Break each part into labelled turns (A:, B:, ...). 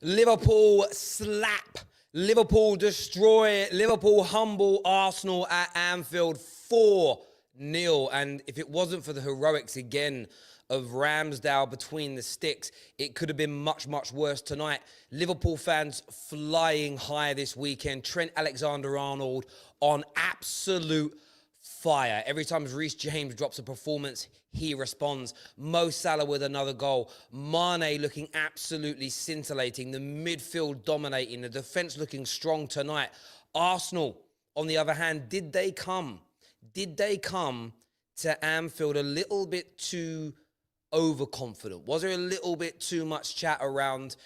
A: Liverpool slap. Liverpool destroy. Liverpool humble Arsenal at Anfield 4-0. And if it wasn't for the heroics again of Ramsdale between the sticks, it could have been much, much worse tonight. Liverpool fans flying high this weekend. Trent Alexander-Arnold on absolute fire. Every time Reece James drops a performance, he responds. Mo Salah with another goal. Mane looking absolutely scintillating. The midfield dominating. The defence looking strong tonight. Arsenal, on the other hand, did they come to Anfield a little bit too overconfident? Was there a little bit too much chat around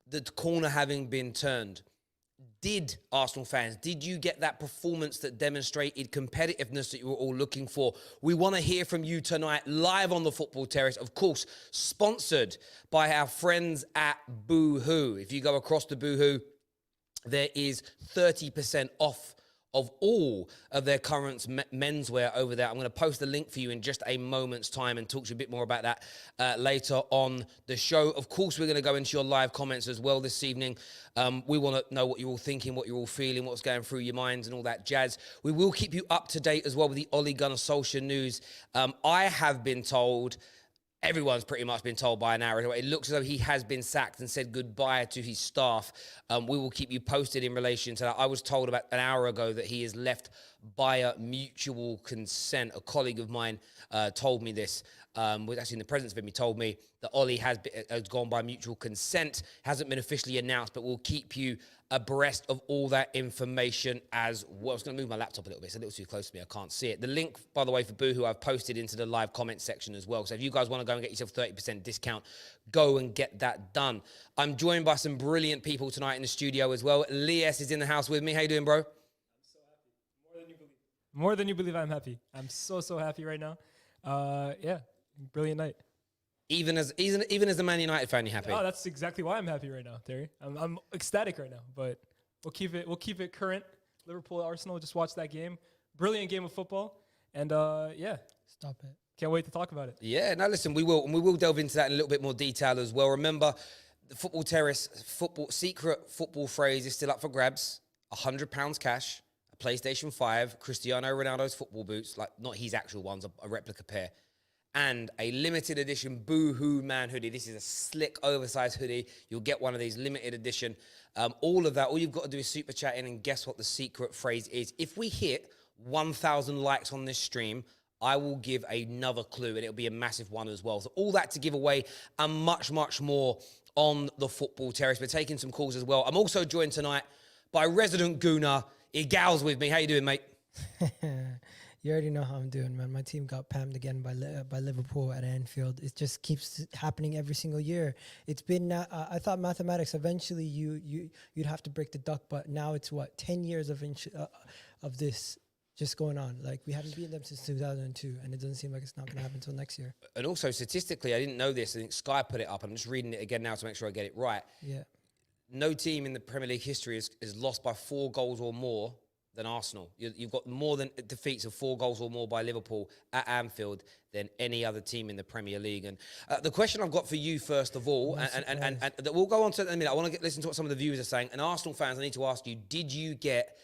A: the corner having been turned? Did Arsenal fans, did you get that performance that demonstrated competitiveness that you were all looking for? We want to hear from you tonight, live on the Football Terrace, of course, sponsored by our friends at Boohoo. If you go across to Boohoo, there is 30% off of all of their current menswear over there. I'm going to post the link for you in just a moment's time and talk to you a bit more about that later on the show. Of course, we're going to go into your live comments as well this evening. We want to know what you're all thinking, what you're all feeling, what's going through your minds and all that jazz. We will keep you up to date as well with the Ole Gunnar Solskjaer news. I have been told, everyone's pretty much been told by now. It looks as though he has been sacked and said goodbye to his staff. We will keep you posted in relation to that. I was told about an hour ago that he is left by mutual consent. A colleague of mine told me this. Was actually in the presence of him. He told me that Ollie has gone by mutual consent. Hasn't been officially announced, but we'll keep you abreast of all that information as well. I was going to move my laptop a little bit. It's a little too close to me. I can't see it. The link, by the way, for Boohoo, I've posted into the live comment section as well. So if you guys want to go and get yourself 30% discount, go and get that done. I'm joined by some brilliant people tonight in the studio as well. Lies is in the house with me. How you doing, bro?
B: I'm so happy. More than you believe. More than you believe, I'm happy. I'm so happy right now. Yeah, brilliant night.
A: Even as a Man United fan, you're happy?
B: Oh, that's exactly why I'm happy right now, Terry. I'm ecstatic right now, but we'll keep it current. Liverpool, Arsenal, just watch that game. Brilliant game of football. And yeah.
C: Stop it.
B: Can't wait to talk about it.
A: Yeah, no, listen, we will. And we will delve into that in a little bit more detail as well. Remember, the Football Terrace secret football phrase is still up for grabs. £100 cash, a PlayStation 5, Cristiano Ronaldo's football boots, like not his actual ones, a replica pair, and a limited edition Boohoo Man hoodie. This is a slick, oversized hoodie. You'll get one of these limited edition. All of that, all you've got to do is super chat in and guess what the secret phrase is. If we hit 1,000 likes on this stream, I will give another clue, and it'll be a massive one as well. So all that to give away and much, much more on the Football Terrace. We're taking some calls as well. I'm also joined tonight by resident Gooner. Igal's with me. How you doing, mate?
C: You already know how I'm doing, man. My team got pammed again by Liverpool at Anfield. It just keeps happening every single year. It's been, I thought mathematics, eventually you'd have to break the duck, but now it's what, 10 years of this just going on. Like, we haven't beaten them since 2002, and it doesn't seem like it's not going to happen until next year.
A: And also, statistically, I didn't know this. I think Sky put it up. I'm just reading it again now to make sure I get it right.
C: Yeah.
A: No team in the Premier League history is lost by 4 goals or more than Arsenal. You've got more than defeats of 4 goals or more by Liverpool at Anfield than any other team in the Premier League. And the question I've got for you, first of all, and we'll go on to it in a minute. I want to listen to what some of the viewers are saying. And Arsenal fans, I need to ask you, did you get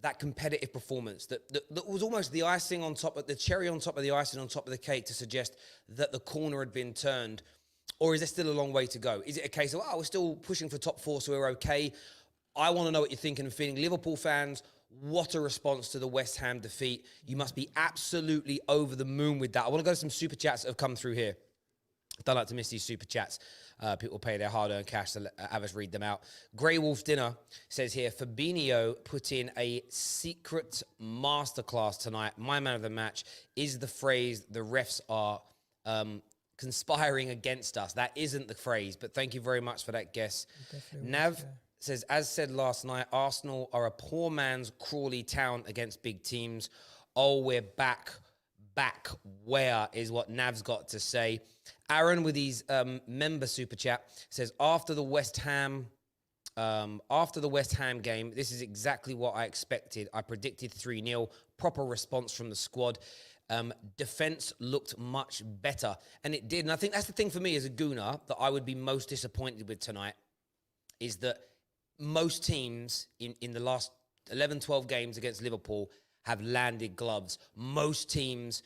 A: that competitive performance that was almost the icing on top of the cherry on top of the icing on top of the cake to suggest that the corner had been turned? Or is there still a long way to go? Is it a case of, oh, we're still pushing for top 4, so we're okay? I want to know what you're thinking and feeling. Liverpool fans, what a response to the West Ham defeat. You must be absolutely over the moon with that. I want to go to some super chats that have come through here. I don't like to miss these super chats. People pay their hard-earned cash to have us read them out. Grey Wolf Dinner says here, Fabinho put in a secret masterclass tonight. My man of the match is the phrase, the refs are conspiring against us. That isn't the phrase, but thank you very much for that guess. Nav says, as said last night, Arsenal are a poor man's Crawley Town against big teams. Oh, we're back. Where is what Nav's got to say. Aaron with his member super chat says, after the West Ham game, this is exactly what I expected. I predicted 3-0. Proper response from the squad. Defense looked much better, and it did. And I think that's the thing for me as a Gooner that I would be most disappointed with tonight. is that most teams in the last 11, 12 games against Liverpool have landed gloves. Most teams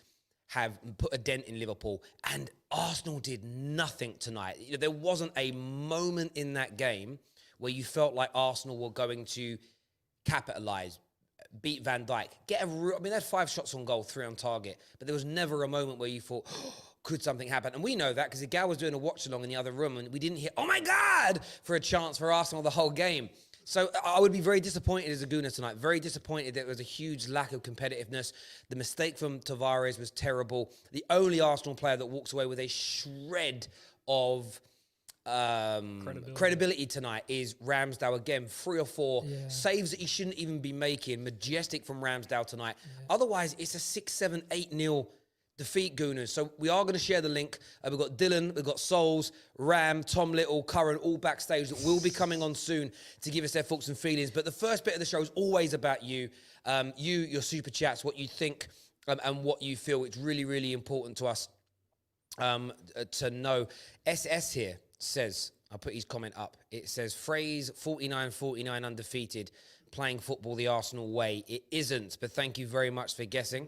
A: have put a dent in Liverpool, and Arsenal did nothing tonight. There wasn't a moment in that game where you felt like Arsenal were going to capitalise, beat Van Dijk, they had 5 shots on goal, 3 on target, but there was never a moment where you thought, could something happen? And we know that because the gal was doing a watch along in the other room, and we didn't hear, oh my God, for a chance for Arsenal the whole game. So I would be very disappointed as a Gooner tonight. Very disappointed that there was a huge lack of competitiveness. The mistake from Tavares was terrible. The only Arsenal player that walks away with a shred of credibility tonight is Ramsdale. Again, 3 or 4 saves that he shouldn't even be making. Majestic from Ramsdale tonight. Otherwise, it's a 6, 7, 8-0 defeat, Gooners. So we are going to share the link. We've got Dylan, we've got Souls, Ram, Tom Little, Curran, all backstage that will be coming on soon to give us their thoughts and feelings. But the first bit of the show is always about you. Your super chats, what you think and what you feel. It's really, really important to us to know. SS here says, I'll put his comment up. It says, phrase 49-49 undefeated, playing football the Arsenal way. It isn't, but thank you very much for guessing.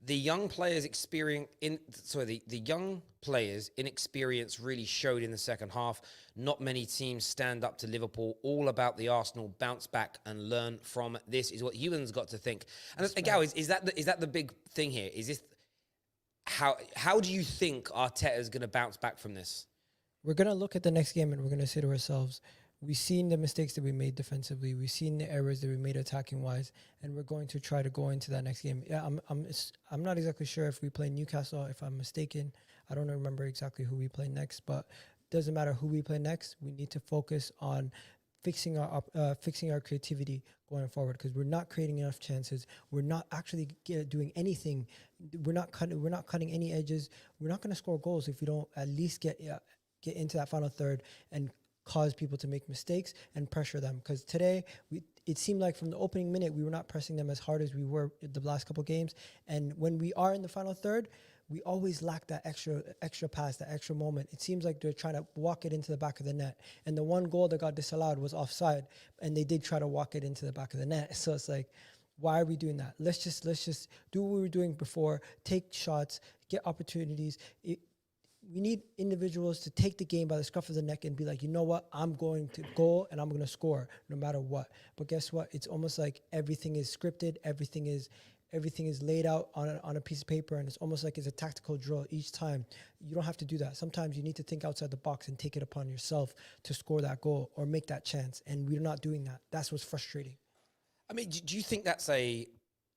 A: The young players' the young players' inexperience really showed in the second half. Not many teams stand up to Liverpool. All about the Arsenal bounce back and learn from this is what Ewan's got to think. And Gal, is that the big thing here? Is this how do you think Arteta is going to bounce back from this?
C: We're going to look at the next game and we're going to say to ourselves, we've seen the mistakes that we made defensively. We've seen the errors that we made attacking wise, and we're going to try to go into that next game. Yeah, I'm not exactly sure if we play Newcastle. If I'm mistaken, I don't remember exactly who we play next. But it doesn't matter who we play next. We need to focus on fixing our creativity going forward, because we're not creating enough chances. We're not actually doing anything. We're not cutting any edges. We're not going to score goals if we don't at least get into that final third and cause people to make mistakes and pressure them. Because today, it seemed like from the opening minute, we were not pressing them as hard as we were in the last couple of games. And when we are in the final third, we always lack that extra pass, that extra moment. It seems like they're trying to walk it into the back of the net. And the one goal that got disallowed was offside, and they did try to walk it into the back of the net. So it's like, why are we doing that? Let's just do what we were doing before, take shots, get opportunities. We need individuals to take the game by the scruff of the neck and be like, you know what, I'm going to go and I'm going to score no matter what. But guess what? It's almost like everything is scripted. Everything is laid out on a piece of paper, and it's almost like it's a tactical drill each time. You don't have to do that. Sometimes you need to think outside the box and take it upon yourself to score that goal or make that chance. And we're not doing that. That's what's frustrating.
A: I mean, do you think that's a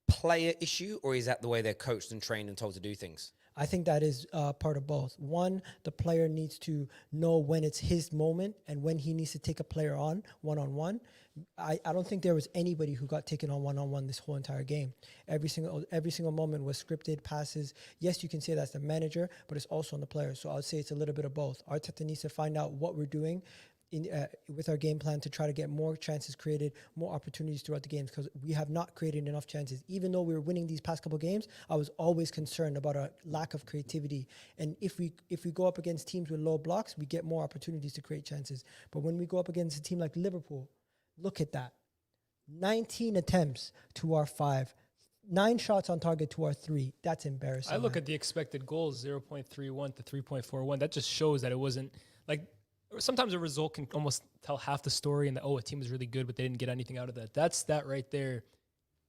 A: player issue, or is that the way they're coached and trained and told to do things?
C: I think that is part of both. One, the player needs to know when it's his moment and when he needs to take a player on one-on-one. I don't think there was anybody who got taken on one-on-one this whole entire game. Every single moment was scripted passes. Yes, you can say that's the manager, but it's also on the player. So I would say it's a little bit of both. Arteta needs to find out what we're doing with our game plan to try to get more chances created, more opportunities throughout the games, because we have not created enough chances. Even though we were winning these past couple of games, I was always concerned about our lack of creativity. And if we go up against teams with low blocks, we get more opportunities to create chances. But when we go up against a team like Liverpool, look at that. 19 attempts to our 5. 9 shots on target to our 3. That's embarrassing.
B: I look at the expected goals, 0.31 to 3.41. That just shows that it wasn't like... Sometimes a result can almost tell half the story, and that, a team was really good, but they didn't get anything out of that. That right there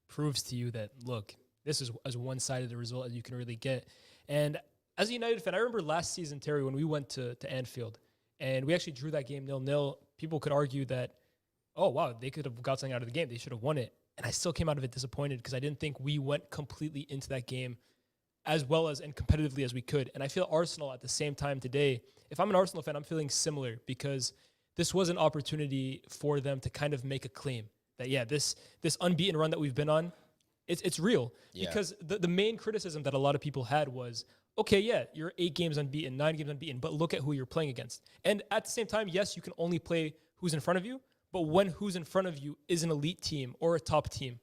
B: proves to you that, look, this is as one-sided a result as you can really get. And as a United fan, I remember last season, Terry, when we went to Anfield, and we actually drew that game 0-0, people could argue that, oh, wow, they could have got something out of the game. They should have won it. And I still came out of it disappointed because I didn't think we went completely into that game as well as and competitively as we could. And I feel Arsenal at the same time today, if I'm an Arsenal fan, I'm feeling similar, because this was an opportunity for them to kind of make a claim that, this unbeaten run that we've been on, it's real. Yeah. Because the main criticism that a lot of people had was, okay, you're 8 games unbeaten, 9 games unbeaten, but look at who you're playing against. And at the same time, yes, you can only play who's in front of you, but when who's in front of you is an elite team or a top team,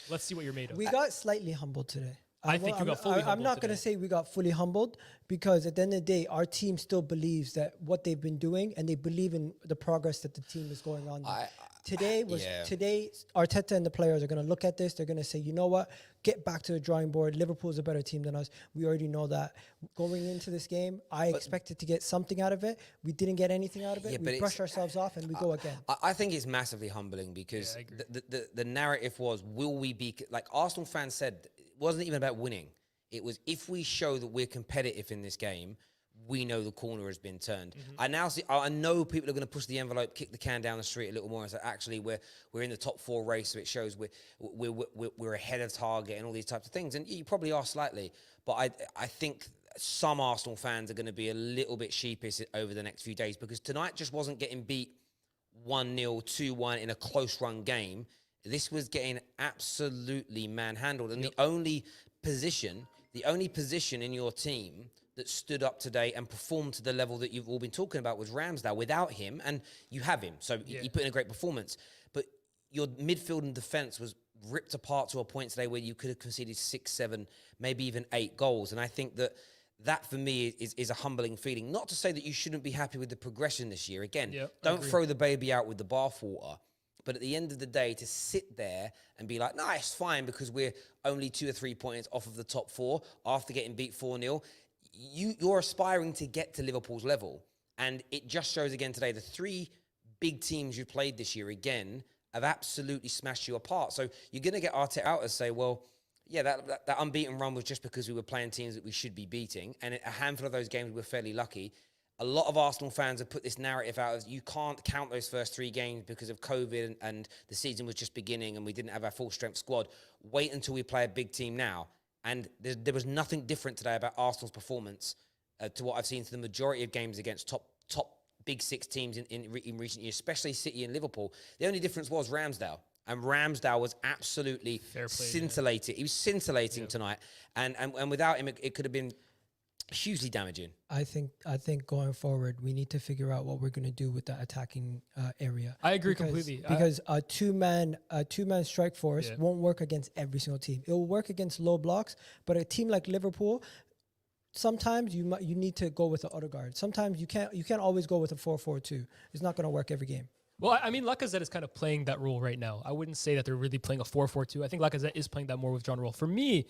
B: let's see what you're made of.
C: We got slightly humbled today.
B: I think you got fully humbled
C: I'm not going to
B: today.
C: say we got fully humbled, because at the end of the day, our team still believes that what they've been doing, and they believe in the progress that the team is going on. Today, Arteta and the players are going to look at this. They're going to say, you know what? Get back to the drawing board. Liverpool's a better team than us. We already know that. Going into this game, I expected to get something out of it. We didn't get anything out of it. We brush ourselves off and we go again.
A: I think it's massively humbling because the narrative was, will we be, like Arsenal fans said, it wasn't even about winning. It was, if we show that we're competitive in this game, we know the corner has been turned. I know people are going to push the envelope, kick the can down the street a little more, and say, actually, we're in the top 4 race, so it shows we're ahead of target and all these types of things. And you probably are slightly, but I think some Arsenal fans are going to be a little bit sheepish over the next few days, because tonight just wasn't getting beat 1-0, 2-1 in a close run game. This was getting absolutely manhandled, and the only position in your team that stood up today and performed to the level that you've all been talking about was Ramsdale. Without him, and you have him, so he put in a great performance, but your midfield and defense was ripped apart to a point today where you could have conceded 6, 7, maybe even 8 goals. And I think that for me is a humbling feeling. Not to say that you shouldn't be happy with the progression this year. Again, don't throw the baby out with the bathwater. But at the end of the day, to sit there and be like, nah, it's fine because we're only 2 or 3 points off of the top 4 after getting beat 4-0. You're aspiring to get to Liverpool's level. And it just shows again today, the 3 big teams you played this year, again, have absolutely smashed you apart. So you're going to get Arteta out and say, well, yeah, that unbeaten run was just because we were playing teams that we should be beating. And a handful of those games, we were fairly lucky. A lot of Arsenal fans have put this narrative out as you can't count those first 3 games because of COVID and the season was just beginning and we didn't have our full strength squad. Wait until we play a big team now. And there was nothing different today about Arsenal's performance to what I've seen to the majority of games against top big 6 teams in recent years, especially City and Liverpool. The only difference was Ramsdale. And Ramsdale was absolutely scintillating. He was scintillating tonight. And without him, it could have been hugely damaging.
C: I think going forward, we need to figure out what we're going to do with the attacking area.
B: I agree completely.
C: Because a two-man strike force won't work against every single team. It will work against low blocks, but a team like Liverpool, sometimes you need to go with the Odegaard. Sometimes you can't always go with a 4-4-2. It's not going to work every game.
B: Well, I mean, Lacazette is kind of playing that role right now. I wouldn't say that they're really playing a 4-4-2. I think Lacazette is playing that more with John role. For me,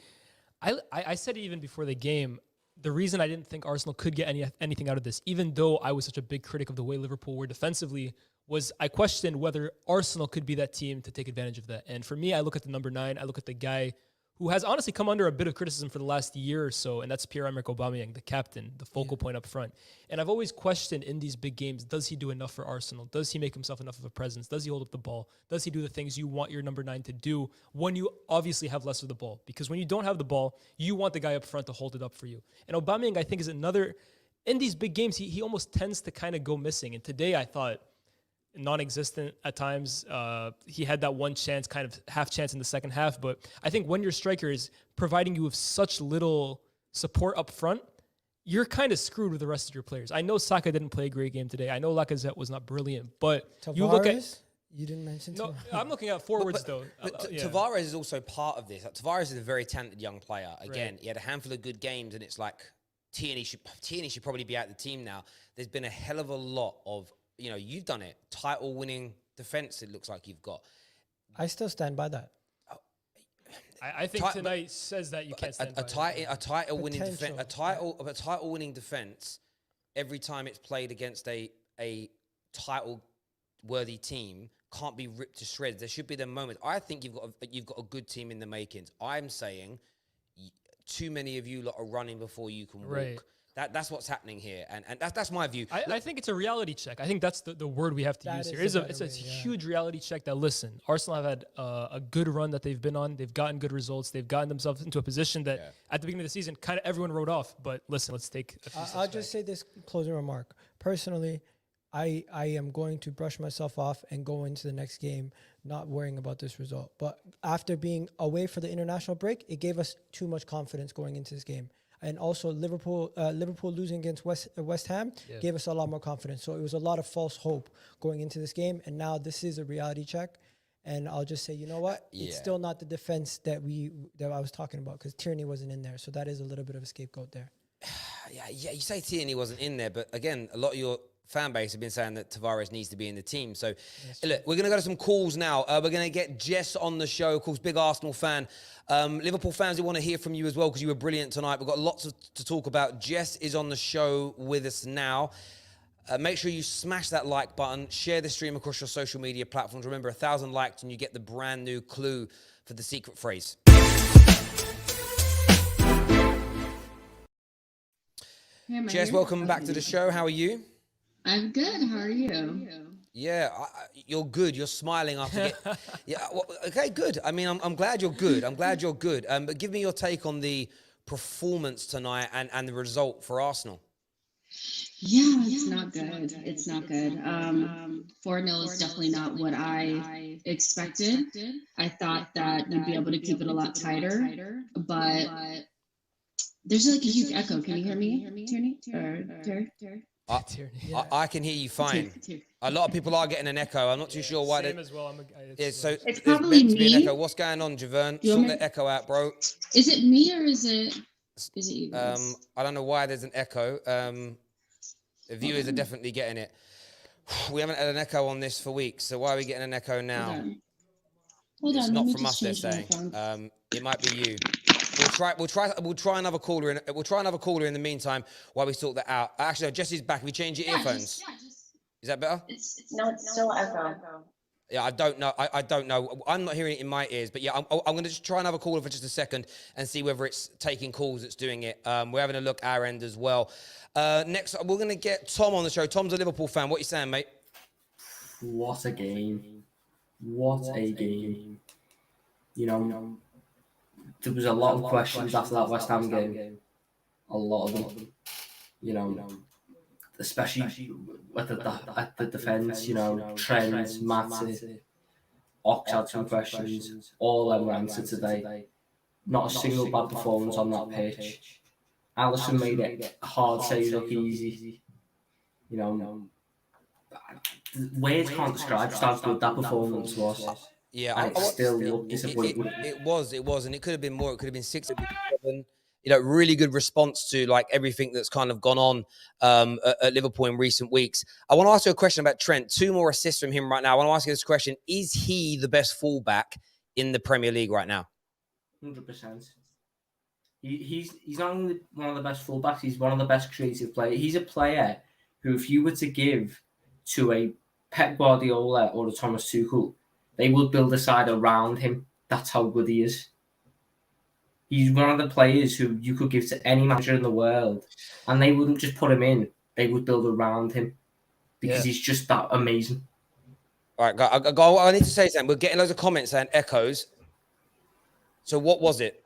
B: I said it even before the game. The reason I didn't think Arsenal could get anything out of this, even though I was such a big critic of the way Liverpool were defensively, was I questioned whether Arsenal could be that team to take advantage of that. And for me, I look at the number 9. I look at the guy who has honestly come under a bit of criticism for the last year or so, and that's Pierre-Emerick Aubameyang, the captain, the focal point up front. And I've always questioned in these big games, does he do enough for Arsenal? Does he make himself enough of a presence? Does he hold up the ball? Does he do the things you want your number 9 to do when you obviously have less of the ball? Because when you don't have the ball, you want the guy up front to hold it up for you. And Aubameyang, I think, is another, in these big games, he almost tends to kind of go missing. And today I thought, non-existent at times. He had that one chance, kind of half chance in the second half. But I think when your striker is providing you with such little support up front, you're kind of screwed with the rest of your players. I know Saka didn't play a great game today. I know Lacazette was not brilliant, but
C: Tavares,
B: you look at...
C: You didn't mention
B: No,
C: Tavares.
B: I'm looking at forwards, though.
A: Tavares is also part of this. Tavares is a very talented young player. Again, he had a handful of good games, and it's like Tierney should probably be out of the team now. There's been a hell of a lot of, you've done it. Title-winning defense, it looks like you've got.
C: I still stand by that.
B: I think tonight says that you can't stand by it.
A: A title-winning defense.
C: Potential.
A: A title-winning defense. Every time it's played against a title-worthy team, can't be ripped to shreds. There should be the moment. I think you've got a good team in the makings. I'm saying too many of you lot are running before you can walk. That's what's happening here, and that's my view.
B: I think it's a reality check. I think that's the word we have to use here. It's a huge reality check that, listen, Arsenal have had a good run that they've been on. They've gotten good results. They've gotten themselves into a position that at the beginning of the season, kind of everyone wrote off. But listen, let's take a few steps
C: I'll just say this closing remark. Personally, I am going to brush myself off and go into the next game not worrying about this result. But after being away for the international break, it gave us too much confidence going into this game. And also Liverpool losing against West Ham gave us a lot more confidence. So it was a lot of false hope going into this game. And now this is a reality check. And I'll just say, you know what?
A: Yeah.
C: It's still not the defense that I was talking about, because Tierney wasn't in there. So that is a little bit of a scapegoat there.
A: Yeah, you say Tierney wasn't in there, but again, a lot of your fan base have been saying that Tavares needs to be in the team. So, look, we're going to go to some calls now. We're going to get Jess on the show, of course, big Arsenal fan. Liverpool fans, we want to hear from you as well, because you were brilliant tonight. We've got lots to talk about. Jess is on the show with us now. Make sure you smash that like button, share the stream across your social media platforms. Remember, 1,000 likes and you get the brand new clue for the secret phrase.
D: Hey,
A: Jess, welcome back to the show. How are you?
D: I'm good. How are you?
A: Yeah, you're good. You're smiling after yeah, well, okay, good. I mean, I'm glad you're good. I'm glad you're good. But give me your take on the performance tonight and the result for Arsenal.
D: Yeah, it's not good. It's not good. 4-0 is definitely not what I expected. I thought that we'd be able to keep it a lot tighter, but there's like a huge echo. Can you hear me, Tierney? Or Terry?
A: I can hear you fine. A lot of people are getting an echo. I'm not too sure why.
B: Same as well.
A: So
D: It's
A: there's
D: probably
A: meant to be an
D: me.
A: echo. What's going on, Javern? Sort the echo out, bro.
D: Is it me or is it you guys?
A: I don't know why there's an echo. The viewers are definitely getting it. We haven't had an echo on this for weeks, so why are we getting an echo now?
D: Hold
A: It's
D: on,
A: not
D: let me
A: from us,
D: just
A: they're
D: change my
A: saying.
D: phone.
A: It might be you. We'll try another caller in. We'll try another caller in the meantime while we sort that out. Actually, no, Jesse's back. We change your earphones. Is that better?
D: It's still echo.
A: Yeah, I don't know. I don't know. I'm not hearing it in my ears, but yeah, I'm going to just try another caller for just a second and see whether it's taking calls that's doing it. We're having a look our end as well. Next, we're going to get Tom on the show. Tom's a Liverpool fan. What are you saying, mate?
E: What a game. What a game. You know, there was a lot of questions after that West Ham game. A lot of them. You know, especially at the defence, you know, Trent, Matip, Ox had some questions. All them were answered today. Not a single bad performance on that pitch. Alisson made it hard saves look easy. You know, words can't describe just how good that performance was.
A: Yeah,
E: and it still looked disappointing.
A: It was, and it could have been more. It could have been 6, it could have been 7. You know, really good response to like everything that's kind of gone on at Liverpool in recent weeks. I want to ask you a question about Trent. 2 more assists from him right now. I want to ask you this question: is he the best fullback in the Premier League right now?
E: 100%. He's not only one of the best fullbacks, he's one of the best creative players. He's a player who, if you were to give to a Pep Guardiola or a Thomas Tuchel, they would build a side around him. That's how good he is. He's one of the players who you could give to any manager in the world, and they wouldn't just put him in. They would build around him because he's just that amazing.
A: All right, I need to say something. We're getting loads of comments saying echoes. So what was it?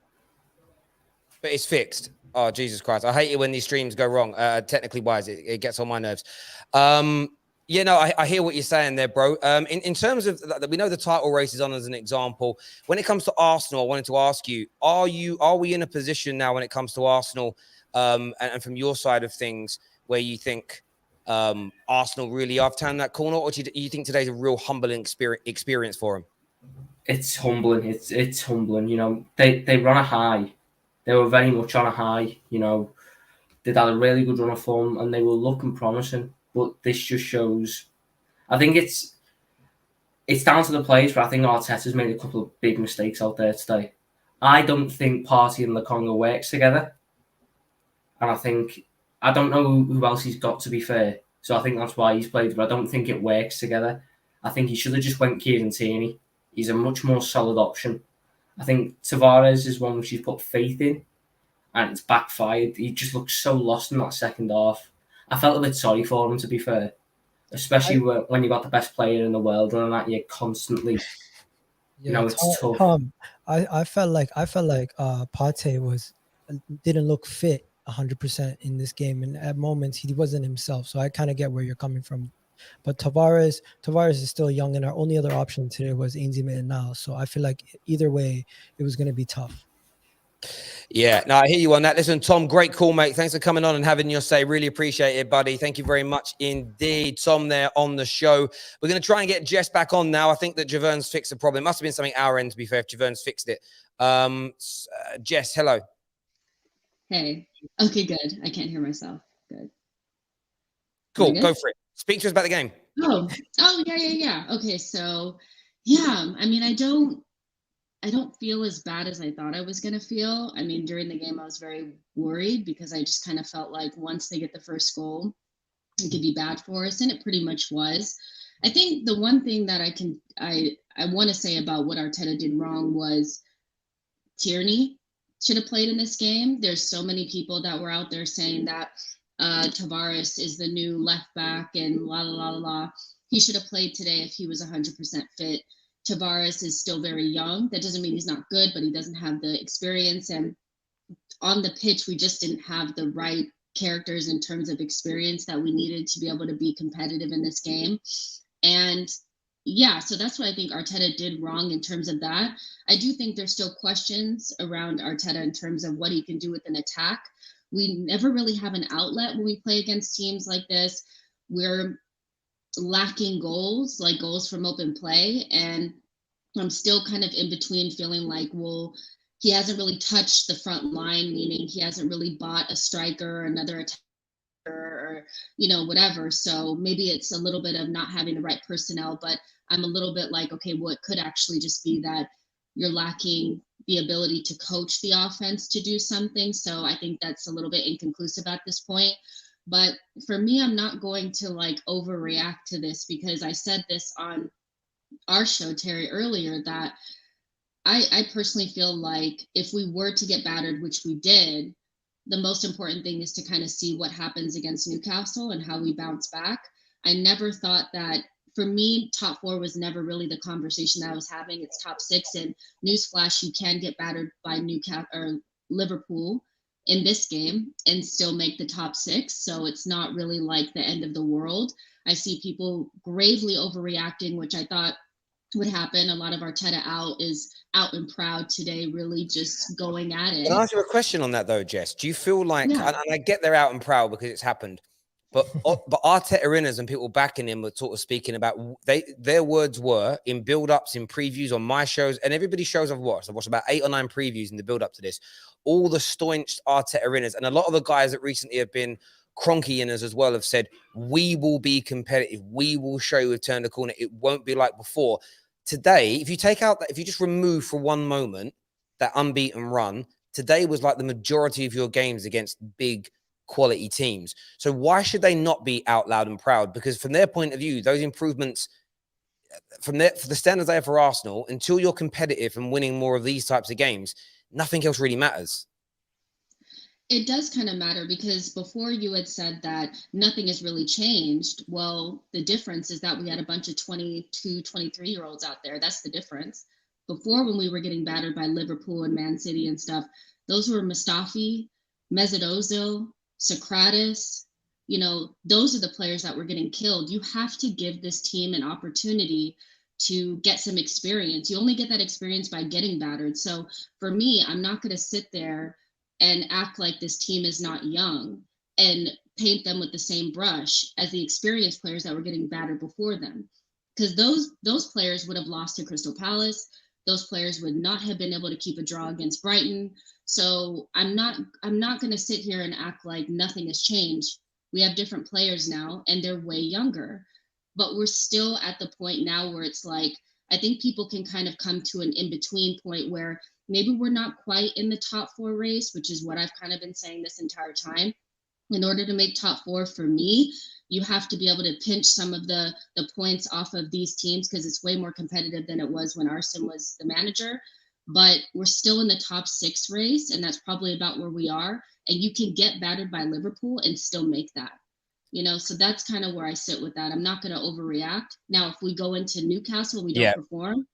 A: But it's fixed. Oh, Jesus Christ. I hate it when these streams go wrong. Technically wise, it gets on my nerves. Yeah, no, I hear what you're saying there, bro. In terms of that, we know the title race is on as an example. When it comes to Arsenal, I wanted to ask you, are we in a position now when it comes to Arsenal, and from your side of things, where you think Arsenal really have turned that corner, or do you think today's a real humbling experience for them?
E: It's humbling. It's humbling. You know, they run a high. They were very much on a high. You know, they'd had a really good run of form and they were looking promising. But this just shows. I think it's down to the players, but I think Arteta's made a couple of big mistakes out there today. I don't think Partey and Lokonga works together, and I don't know who else he's got, to be fair. So I think that's why he's played, but I don't think it works together. I think he should have just went Kieran Tierney. He's a much more solid option. I think Tavares is one which he's put faith in, and it's backfired. He just looks so lost in that second half. I felt a bit sorry for him, to be fair, especially when you got the best player in the world running at you constantly.
C: Yeah,
E: you know, it's tough.
C: I felt like Partey didn't look fit 100% in this game, and at moments he wasn't himself. So I kind of get where you're coming from. But Tavares is still young, and our only other option today was Ainsley Maitland-Niles. So I feel like either way, it was going to be tough.
A: Yeah, no, I hear you on that. Listen, Tom, great call, mate. Thanks for coming on and having your say. Really appreciate it, buddy. Thank you very much indeed. Tom there on the show. We're going to try and get Jess back on now. I think that Javern's fixed the problem. It must have been something our end, to be fair, if Javern's fixed it. Jess, hello.
D: Hey. Okay, good. I can't hear myself. Good.
A: Cool, go for it. Speak to us about the game.
D: Oh, yeah. Okay, so yeah, I mean, I don't feel as bad as I thought I was gonna feel. I mean, during the game, I was very worried because I just kind of felt like once they get the first goal, it could be bad for us, and it pretty much was. I think the one thing that I want to say about what Arteta did wrong was Tierney should have played in this game. There's so many people that were out there saying that Tavares is the new left back and la la la la. He should have played today if he was 100% fit. Tavares is still very young. That doesn't mean he's not good, but he doesn't have the experience. And on the pitch, we just didn't have the right characters in terms of experience that we needed to be able to be competitive in this game. And yeah, so that's what I think Arteta did wrong in terms of that. I do think there's still questions around Arteta in terms of what he can do with an attack. We never really have an outlet when we play against teams like this. We're lacking goals, like goals from open play. And I'm still kind of in between feeling like, well, he hasn't really touched the front line, meaning he hasn't really bought a striker or another attacker or, whatever. So maybe it's a little bit of not having the right personnel, but I'm a little bit like, okay, well, it could actually just be that you're lacking the ability to coach the offense to do something. So I think that's a little bit inconclusive at this point. But for me, I'm not going to like overreact to this because I said this on our show, Terry, earlier, that I personally feel like if we were to get battered, which we did, the most important thing is to kind of see what happens against Newcastle and how we bounce back. I never thought that, for me, top four was never really the conversation that I was having. It's top six, and newsflash, you can get battered by Newcastle or Liverpool in this game and still make the top six. So it's not really like the end of the world. I see people gravely overreacting, which I thought would happen. A lot of Arteta is out and proud today, really just going at it.
A: Can I ask you a question on that though, Jess? Do you feel like,
D: Yeah.
A: and I get they're out and proud because it's happened, but Arteta inners and people backing him were sort of speaking about, their words were in build-ups, in previews on my shows, and everybody's shows I've watched about 8 or 9 previews in the build-up to this, all the staunched Arteta inners, and a lot of the guys that recently have been Cronky inners as well have said, we will be competitive, we will show you we've turned the corner, it won't be like before. Today, if you take out that, if you just remove for one moment that unbeaten run, today was like the majority of your games against big quality teams. So why should they not be out loud and proud? Because from their point of view, those improvements for the standards they have for Arsenal, until you're competitive and winning more of these types of games, nothing else really matters.
D: It does kind of matter because before you had said that nothing has really changed. Well, the difference is that we had a bunch of 22, 23-year-olds out there. That's the difference. Before, when we were getting battered by Liverpool and Man City and stuff, those were Mustafi, Mesut Ozil, Socrates. Those are the players that were getting killed. You have to give this team an opportunity to get some experience. You only get that experience by getting battered. So for me, I'm not going to sit there and act like this team is not young and paint them with the same brush as the experienced players that were getting battered before them. Because those players would have lost to Crystal Palace. Those players would not have been able to keep a draw against Brighton. So I'm not going to sit here and act like nothing has changed. We have different players now, and they're way younger. But we're still at the point now where it's like, I think people can kind of come to an in-between point where maybe we're not quite in the top 4 race, which is what I've kind of been saying this entire time. In order to make top 4 for me, you have to be able to pinch some of the points off of these teams because it's way more competitive than it was when Arsene was the manager. But we're still in the top 6 race, and that's probably about where we are. And you can get battered by Liverpool and still make that. So that's kind of where I sit with that. I'm not going to overreact. Now, if we go into Newcastle and we don't perform,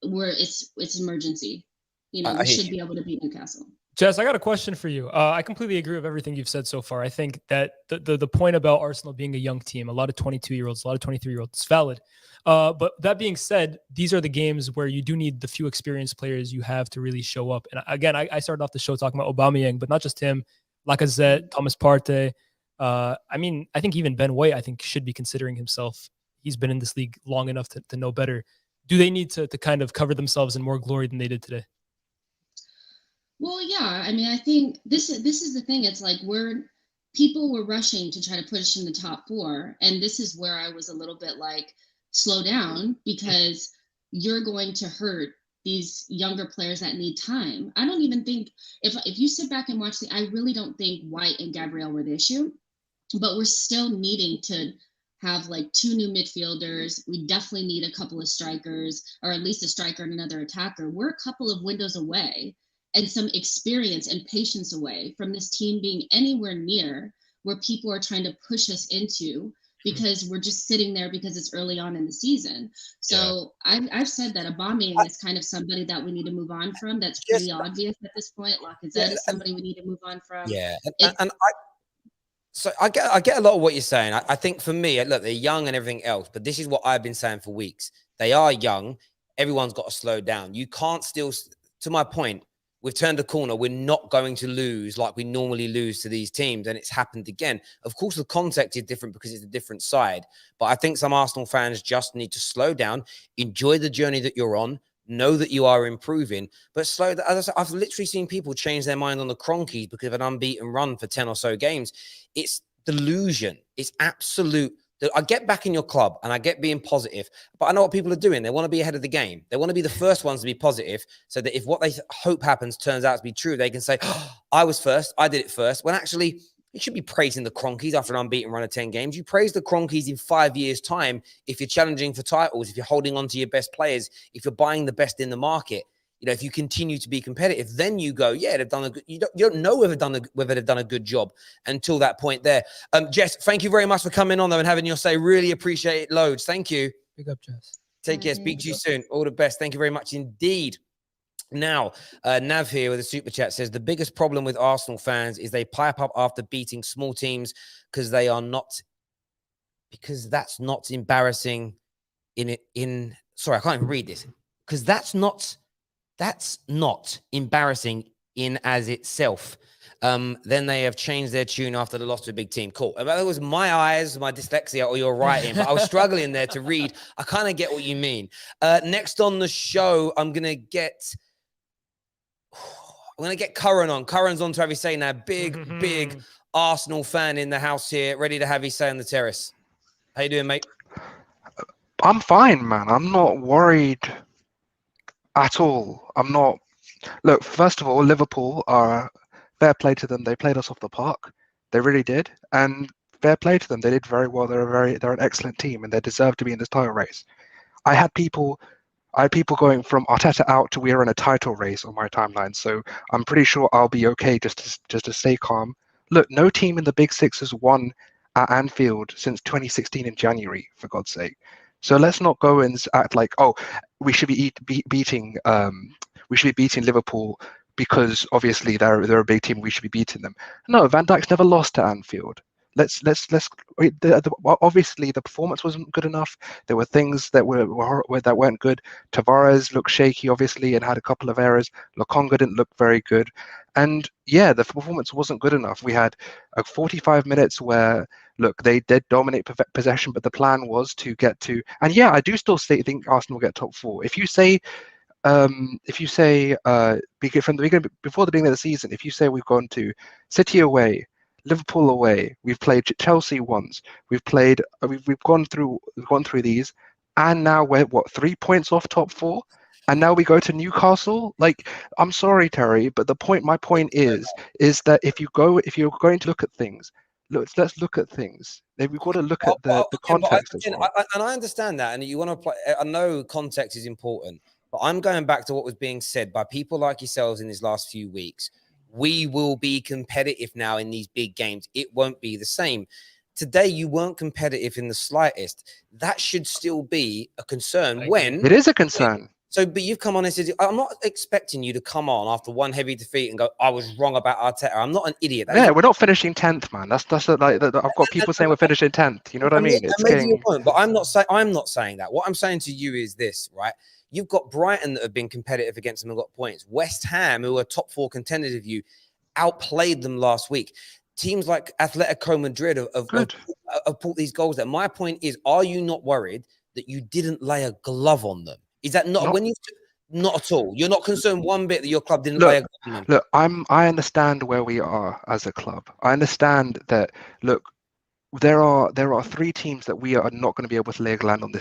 D: it's emergency. We should be able to beat Newcastle.
B: Jess, I got a question for you. I completely agree with everything you've said so far. I think that the point about Arsenal being a young team, a lot of 22-year-olds, a lot of 23-year-olds, is valid. But that being said, these are the games where you do need the few experienced players you have to really show up. And again, I started off the show talking about Aubameyang, but not just him, Lacazette, Thomas Partey. I mean, I think even Ben White, I think, should be considering himself. He's been in this league long enough to know better. Do they need to kind of cover themselves in more glory than they did today?
D: Well, yeah. I mean, I think this is the thing. It's like people were rushing to try to push in the top four, and this is where I was a little bit like, slow down, because you're going to hurt these younger players that need time. I don't even think if you sit back and watch I really don't think White and Gabriel were the issue, but we're still needing to have like 2 new midfielders. We definitely need a couple of strikers, or at least a striker and another attacker. We're a couple of windows away and some experience and patience away from this team being anywhere near where people are trying to push us into, because we're just sitting there because it's early on in the season. So yeah. I've said that Aubameyang is kind of somebody that we need to move on from. That's pretty obvious at this point. Lacazette is somebody we need to move on from.
A: Yeah, so I get a lot of what you're saying. I think for me, look, they're young and everything else, but this is what I've been saying for weeks. They are young. Everyone's got to slow down. You can't still, to my point, we've turned a corner. We're not going to lose like we normally lose to these teams, and it's happened again. Of course, the context is different because it's a different side, but I think some Arsenal fans just need to slow down, enjoy the journey that you're on, know that you are improving, but slow down. As I said, I've literally seen people change their mind on the Cronkies because of an unbeaten run for 10 or so games. It's delusion. It's absolute. I get back in your club and I get being positive, but I know what people are doing. They want to be ahead of the game. They want to be the first ones to be positive so that if what they hope happens turns out to be true, they can say, oh, I was first. I did it first. When actually, you should be praising the Cronkies after an unbeaten run of 10 games. You praise the Cronkies in 5 years' time if you're challenging for titles, if you're holding on to your best players, if you're buying the best in the market. You know, if you continue to be competitive, then you go, yeah, they've done a good. You don't know whether they've done a good job until that point there. Jess, thank you very much for coming on though and having your say. Really appreciate it loads. Thank you.
C: Big up, Jess.
A: Take care. Speak to you soon. All the best. Thank you very much indeed. Now, Nav here with a super chat says the biggest problem with Arsenal fans is they pipe up after beating small teams because that's not embarrassing sorry, I can't even read this. Because that's not embarrassing in as itself. Then they have changed their tune after the loss to a big team. Cool. That was my eyes, my dyslexia, or your writing, but I was struggling there to read. I kind of get what you mean. Next on the show, I'm going to get Curran on. Curran's on to have his say now. Big Arsenal fan in the house here, ready to have his say on the terrace. How you doing, mate?
F: I'm fine, man. I'm not worried at all. I'm not. Look, first of all, Liverpool are fair play to them. They played us off the park. They really did, and fair play to them. They did very well. They're an excellent team, and they deserve to be in this title race. I had people going from Arteta out to we're in a title race on my timeline. So I'm pretty sure I'll be okay just to stay calm. Look, no team in the Big Six has won at Anfield since 2016 in January, for God's sake. So let's not go and act like, oh, we should be beating Liverpool because obviously they're a big team. We should be beating them. No, Van Dijk's never lost at Anfield. Obviously the performance wasn't good enough. There were things that weren't good. Tavares looked shaky, obviously, and had a couple of errors. Lokonga didn't look very good, and yeah, the performance wasn't good enough. We had 45 minutes where, look, they did dominate possession, but the plan was to get to. And yeah, I do still think Arsenal will get top four. If you say from the beginning, before the beginning of the season, if you say we've gone to City away, Liverpool away, we've played Chelsea once, we've gone through these, and now we're 3 points off top four, and now we go to Newcastle. Like, I'm sorry, Terry, but my point is that if you're going to look at things, let's look at things. We've got to look at the context as well.
A: And I understand that, and you want to play. I know context is important, but I'm going back to what was being said by people like yourselves in these last few weeks. We will be competitive now in these big games. It won't be the same. Today, you weren't competitive in the slightest. That should still be a concern. When
F: it is a concern.
A: So, but you've come on and said, I'm not expecting you to come on after one heavy defeat and go, I was wrong about Arteta. I'm not an idiot.
F: Yeah, we're not finishing 10th, man. That's I've got people saying we're finishing 10th. You know what I mean? It's
A: maybe your
F: getting
A: point, but I'm not saying that. What I'm saying to you is this, right? You've got Brighton that have been competitive against them and got points. West Ham, who are top 4 contenders of you, outplayed them last week. Teams like Atletico Madrid have pulled these goals there. My point is, are you not worried that you didn't lay a glove on them? Is that not when you? Not at all. You're not concerned one bit that your club didn't lay a glove on them.
F: Look, I understand where we are as a club. I understand that. Look, there are 3 teams that we are not going to be able to lay a glove on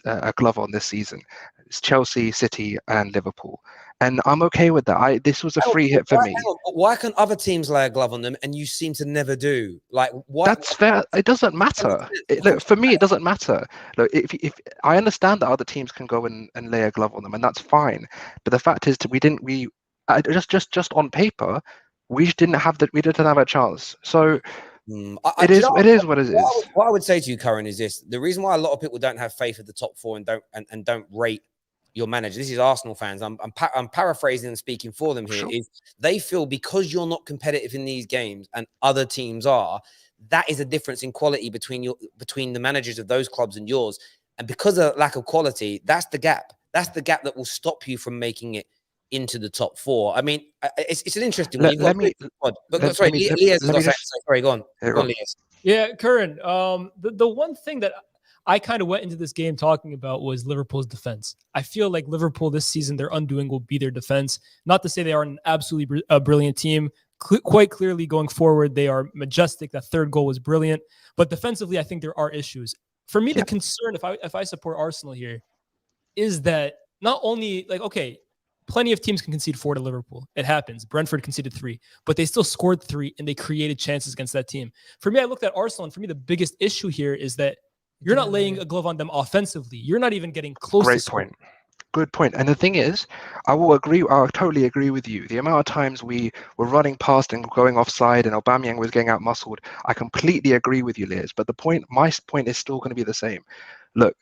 F: a glove on this season. It's Chelsea, City, and Liverpool, and I'm okay with that. This was a free hit for me.
A: Why can other teams lay a glove on them and you seem to never do? Like, why?
F: That's fair. It doesn't matter. Look, for me, it doesn't matter. Look, if I understand that other teams can go and lay a glove on them, and that's fine. But the fact is, just on paper, we didn't have a chance. So. It is what it is.
A: What I would say to you, Curran, is this: the reason why a lot of people don't have faith at the top 4 and don't rate your manager. This is Arsenal fans. I'm paraphrasing and speaking for them here. Sure. Is they feel because you're not competitive in these games and other teams are, that is a difference in quality between the managers of those clubs and yours. And because of lack of quality, that's the gap. That's the gap that will stop you from making it into the top 4. I mean, it's an interesting one. Sorry, go on. Go on, Lias.
B: Yeah, Curran. The one thing that I kind of went into this game talking about was Liverpool's defense. I feel like Liverpool this season, their undoing will be their defense. Not to say they are an absolutely brilliant team. Quite clearly going forward, they are majestic. That 3rd goal was brilliant. But defensively, I think there are issues. For me, the concern, if I support Arsenal here, is that not only plenty of teams can concede 4 to Liverpool. It happens. Brentford conceded 3, but they still scored 3 and they created chances against that team. For me, I looked at Arsenal, and for me, the biggest issue here is that you're not laying a glove on them offensively. You're not even getting close.
F: Great point. Good point. And the thing is, I totally agree with you. The amount of times we were running past and going offside and Aubameyang was getting out muscled, I completely agree with you, Liz. But my point is still going to be the same. Look,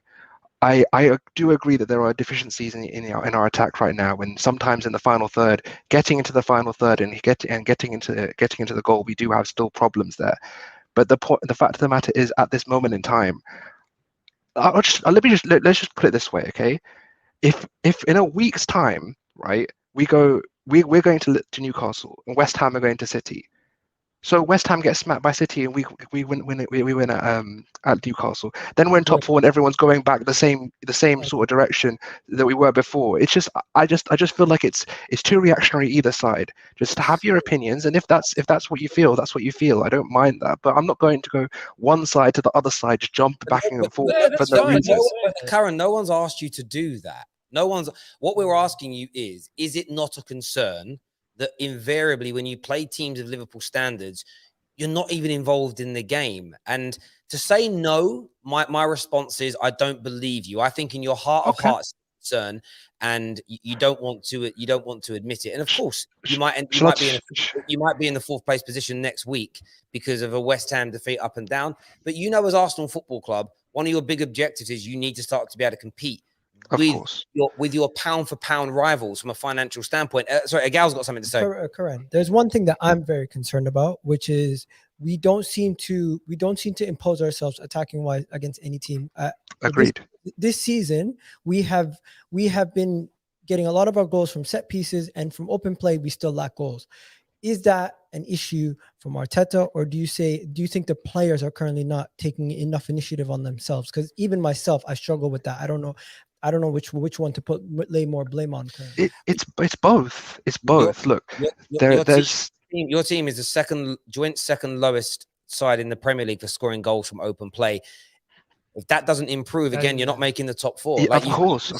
F: I do agree that there are deficiencies in our attack right now. When sometimes in the final third, getting into the final third and getting into the goal, we do have still problems there. But the fact of the matter is, at this moment in time, let's just put it this way, okay? If in a week's time, right, we're going to Newcastle and West Ham are going to City. So West Ham gets smacked by City and we win at Newcastle. Then we're in top 4 and everyone's going back the same sort of direction that we were before. It's just I just feel like it's too reactionary either side. Just have your opinions, and if that's what you feel, that's what you feel. I don't mind that, but I'm not going to go one side to the other side, just jump back and forth for no reason.
A: Karen, no one's asked you to do that. What we're asking you is it not a concern that invariably when you play teams of Liverpool standards, you're not even involved in the game? And to say no, my response is I don't believe you. I think in your heart of hearts concern, and you don't want to admit it. And of course, you might be in the 4th place position next week because of a West Ham defeat up and down. But as Arsenal Football Club, one of your big objectives is you need to start to be able to compete with your pound for pound rivals from a financial standpoint. Sorry, Agal's got something to say.
C: Correct. There's one thing that I'm very concerned about, which is we don't seem to impose ourselves attacking wise against any team.
F: Agreed.
C: This season, we have been getting a lot of our goals from set pieces, and from open play, we still lack goals. Is that an issue from Arteta, or do you think the players are currently not taking enough initiative on themselves? Because even myself, I struggle with that. I don't know which one to lay more blame on.
F: It's both. It's both.
A: Your team is the joint second lowest side in the Premier League for scoring goals from open play. If that doesn't improve, again, you're not making the top 4.
F: Yeah, of course.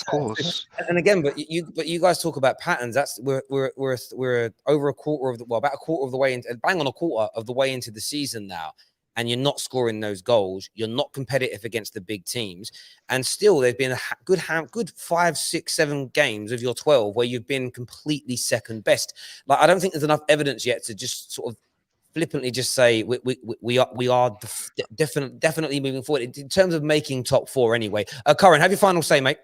A: And again, but you guys talk about patterns. That's we're over about a quarter of the way into, bang on a quarter of the way into the season now, and you're not scoring those goals. You're not competitive against the big teams, and still there's been a good 5, 6, 7 games of your 12 where you've been completely second best. Like, I don't think there's enough evidence yet to just sort of flippantly just say we are definitely moving forward in terms of making top 4 anyway. Curran, have your final say, mate.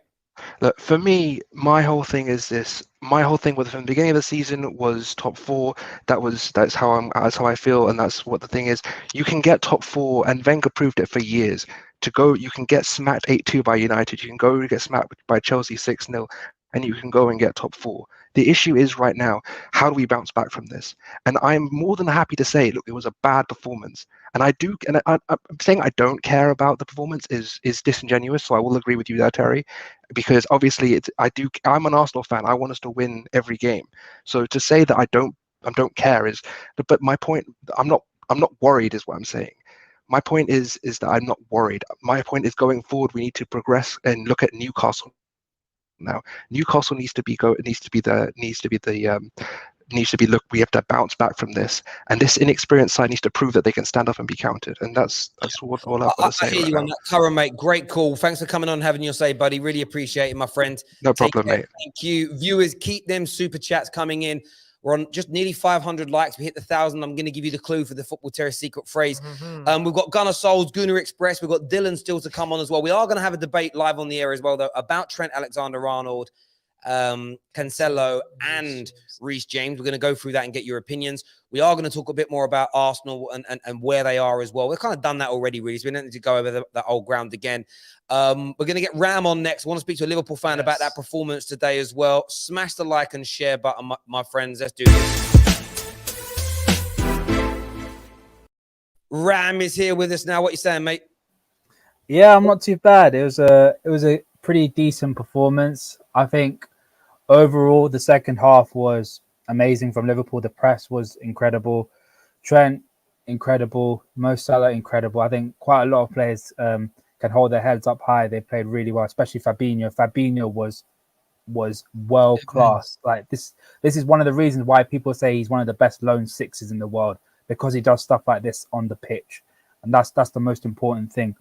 F: Look, for me, my whole thing is this. My whole thing with from the beginning of the season was top four. That's how I feel, and that's what the thing is. You can get top four, and Wenger proved it for years. You can get smacked 8-2 by United. You can go get smacked by Chelsea 6-0, and you can go and get top four. The issue is right now, how do we bounce back from this? And I'm more than happy to say, look, it was a bad performance. And I'm saying I don't care about the performance is disingenuous. So I will agree with you there, Terry, because obviously I'm an Arsenal fan. I want us to win every game. So to say that I don't care is, but my point, I'm not worried is what I'm saying. My point is that I'm not worried. My point is going forward, we need to progress and look at Newcastle now. Newcastle look, we have to bounce back from this, and this inexperienced side needs to prove that they can stand up and be counted, and that's all I've got to say.
A: I hear you on that, Curran, mate. Great call. Thanks for coming on and having your say, buddy. Really appreciate it, my friend.
F: No problem, mate.
A: Thank you. Viewers, keep them super chats coming in. We're on just nearly 500 likes. We hit the 1,000. I'm going to give you the clue for the Football Terrace secret phrase. We've got Gunner Souls, Gooner Express. We've got Dylan still to come on as well. We are going to have a debate live on the air as well, though, about Trent Alexander-Arnold, Cancelo, and Reece James. We're going to go through that and get your opinions. We are going to talk a bit more about Arsenal and where they are as well. We've kind of done that already, really. So we don't need to go over that old ground again. We're going to get Ram on next. I want to speak to a Liverpool fan about that performance today as well. Smash the like and share button, my friends. Let's do this. Ram is here with us now. What you saying, mate?
G: Yeah, I'm not too bad. It was a pretty decent performance. I think overall the second half was amazing from Liverpool. The press was incredible. Trent, incredible. Mo Salah, incredible. I think quite a lot of players can hold their heads up high. They played really well, especially Fabinho. Fabinho was world class. Like this is one of the reasons why people say he's one of the best lone sixes in the world, because he does stuff like this on the pitch, and that's the most important thing.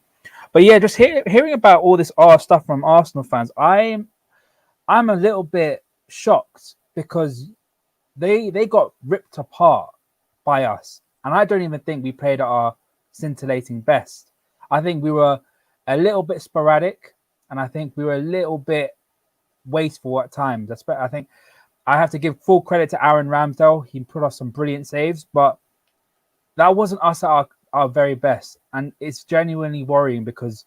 G: But yeah, just hearing about all this stuff from Arsenal fans, I'm a little bit shocked because they got ripped apart by us, and I don't even think we played at our scintillating best. I think we were a little bit sporadic, and I think we were a little bit wasteful at times. I think I have to give full credit to Aaron Ramsdale. He put off some brilliant saves, but that wasn't us at our very best. And it's genuinely worrying because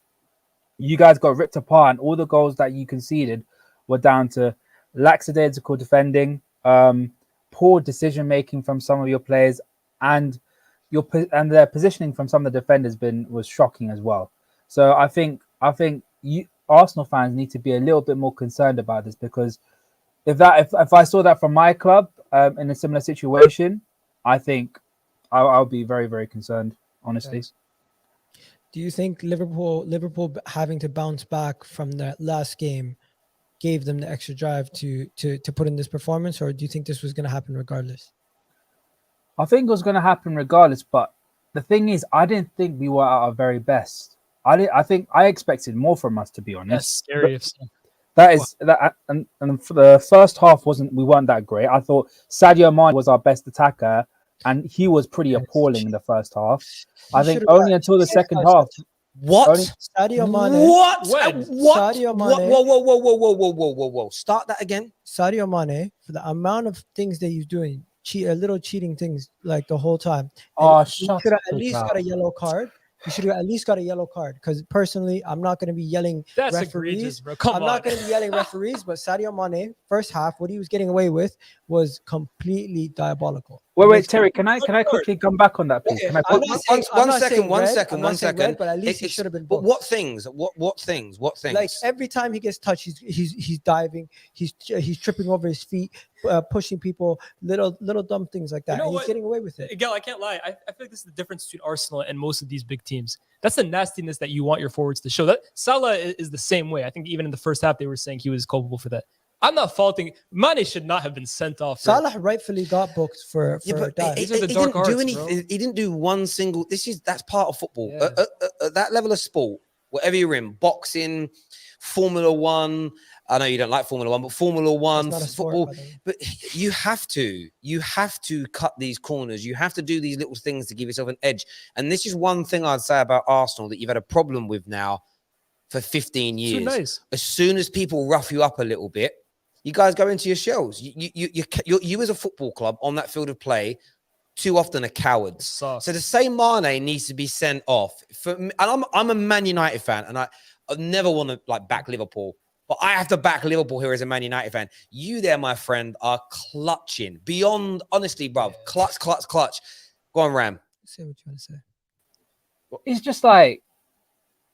G: you guys got ripped apart, and all the goals that you conceded were down to lackadaisical defending, poor decision making from some of your players, and their positioning from some of the defenders was shocking as well. So I think you Arsenal fans need to be a little bit more concerned about this, because if I saw that from my club in a similar situation, I think I'll be very, very concerned, honestly.
C: Yes. Do you think Liverpool having to bounce back from that last game gave them the extra drive to put in this performance, or do you think this was going to happen regardless?
G: I think it was going to happen regardless, but the thing is, I didn't think we were at our very best. I think I expected more from us, to be honest.
B: That's scary.
G: And for the first half we weren't that great. I thought Sadio Mane was our best attacker, and he was pretty appalling in the first half. I think only until the second half.
A: What?
C: Sadio Mane.
A: What?
C: Sadio Mane.
A: Whoa. Start that again.
C: Sadio Mane, for the amount of things that he's doing, little cheating things like the whole time.
G: Oh,
C: he should have at least got a yellow card. He should have at least got a yellow card, because personally, I'm not going to be yelling referees.
B: Bro.
C: I'm not going to be yelling referees, but Sadio Mane, first half, what he was getting away with was completely diabolical.
G: Wait, Terry, can I quickly come back on that, please? Can I
A: One second.
C: But at least he should have been.
A: But what things? What things?
C: Like every time he gets touched, he's diving, he's tripping over his feet, pushing people, little dumb things like that. He's getting away with it.
B: Miguel, I can't lie. I feel like this is the difference between Arsenal and most of these big teams. That's the nastiness that you want your forwards to show. That Salah is the same way. I think even in the first half, they were saying he was culpable for that. I'm not faulting. Mane should not have been sent off.
C: Salah rightfully got booked for that.
A: He didn't do one single. That's part of football.
B: Yeah.
A: At that level of sport, whatever you're in, boxing, Formula One. I know you don't like Formula One, but Formula One, football. But you have to cut these corners. You have to do these little things to give yourself an edge. And this is one thing I'd say about Arsenal that you've had a problem with now for 15 years.
B: Too nice.
A: As soon as people rough you up a little bit, you guys go into your shells. You as a football club on that field of play too often are cowards. So to say Mane needs to be sent off, and I'm a Man United fan, and I never want to like back Liverpool, but I have to back Liverpool here as a Man United fan. You there, my friend, are clutching beyond, honestly, bruv. Clutch. Go on, Ram.
C: Say what you want to say.
G: It's just like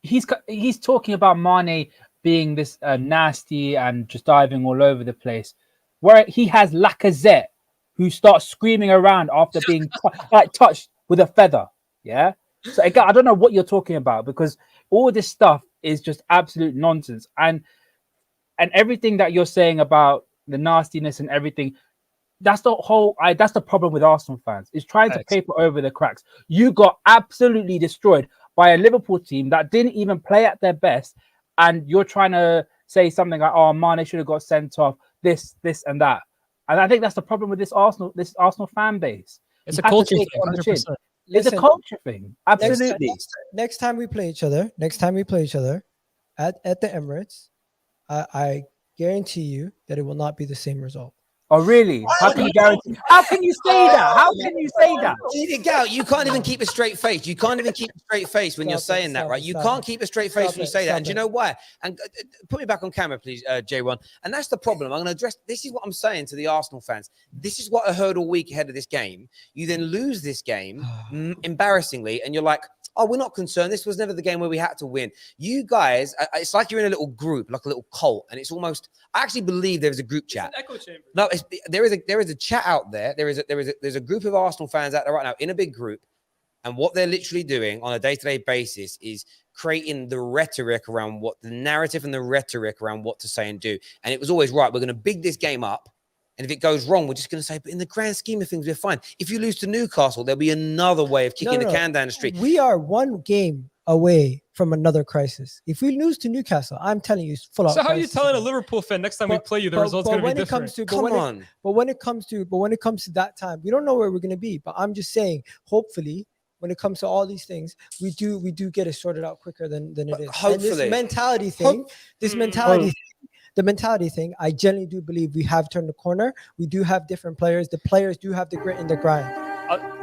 G: he's talking about Mane being this nasty and just diving all over the place, where he has Lacazette who starts screaming around after being touched with a feather. Yeah. So again, I don't know what you're talking about, because all this stuff is just absolute nonsense. And everything that you're saying about the nastiness and everything, that's the problem with Arsenal fans, is trying to paper over the cracks. You got absolutely destroyed by a Liverpool team that didn't even play at their best, and you're trying to say something like, "Oh, Mane should have got sent off," this and that. And I think that's the problem with this Arsenal fan base.
B: It's a culture thing. 100%.
G: It's a culture thing. Absolutely.
C: Next time we play each other at the Emirates, I guarantee you that it will not be the same result.
G: Oh, really? How can you guarantee? How can you say that? How can you say that?
A: You can't even keep a straight face. You can't even keep a straight face when you're saying that, right? You can't keep a straight face when you say that. And do you know why? And put me back on camera, please, J1. And that's the problem. I'm going to address. This is what I'm saying to the Arsenal fans. This is what I heard all week ahead of this game. You then lose this game embarrassingly, and you're like, "Oh, we're not concerned. This was never the game where we had to win." You guys, it's like you're in a little group, like a little cult, and it's almost. I actually believe there is a group chat.
B: It's an echo chamber.
A: No, there is a chat out there. There's a group of Arsenal fans out there right now in a big group, and what they're literally doing on a day-to-day basis is creating the rhetoric around what the narrative and the rhetoric around what to say and do. And it was always right. We're going to big this game up. And if it goes wrong, we're just going to say, but in the grand scheme of things, we're fine. If you lose to Newcastle, there'll be another way of kicking the can down the street.
C: We are one game away from another crisis. If we lose to Newcastle, I'm telling you, full out.
B: So how are you telling a Liverpool fan next time we play you, the result's going to be different?
C: But when it comes to that time, we don't know where we're going to be. But I'm just saying, hopefully, when it comes to all these things, we do get it sorted out quicker than it is.
A: Hopefully,
C: and this mentality thing, the mentality thing, I genuinely do believe we have turned the corner. We do have different players. The players do have the grit and the grind.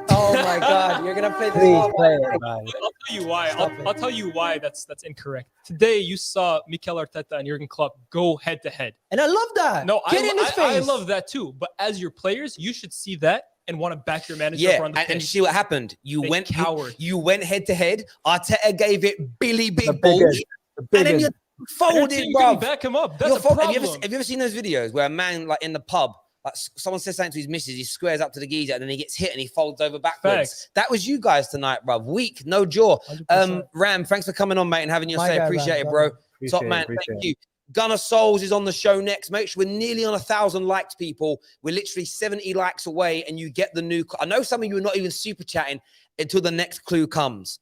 C: Oh my God, you're gonna play this.
G: Please play it, man.
B: I'll tell you why. I'll tell you why that's incorrect. Today you saw Mikel Arteta and Jurgen Klopp go head to head,
C: and I love that.
B: No,
C: Get in his face.
B: I love that too. But as your players, you should see that and want to back your manager up on the pitch.
A: And you see what happened. You
B: They
A: went
B: cowered.
A: You went head to head. Arteta gave it Billy Big Balls, and then you folded, bro.
B: Back him up. That's a problem.
A: Have you ever seen those videos where a man, like in the pub, like someone says something to his missus, he squares up to the geezer, and then he gets hit and he folds over backwards?
B: Facts.
A: That was you guys tonight, bro. Weak, no jaw.
C: 100%.
A: Ram, thanks for coming on, mate, and having your say. Appreciate it, bro. Top man, thank you. Gunner Souls is on the show next. Make sure we're nearly on 1,000 likes, people. We're literally 70 likes away, and you get the new. I know some of you are not even super chatting until the next clue comes.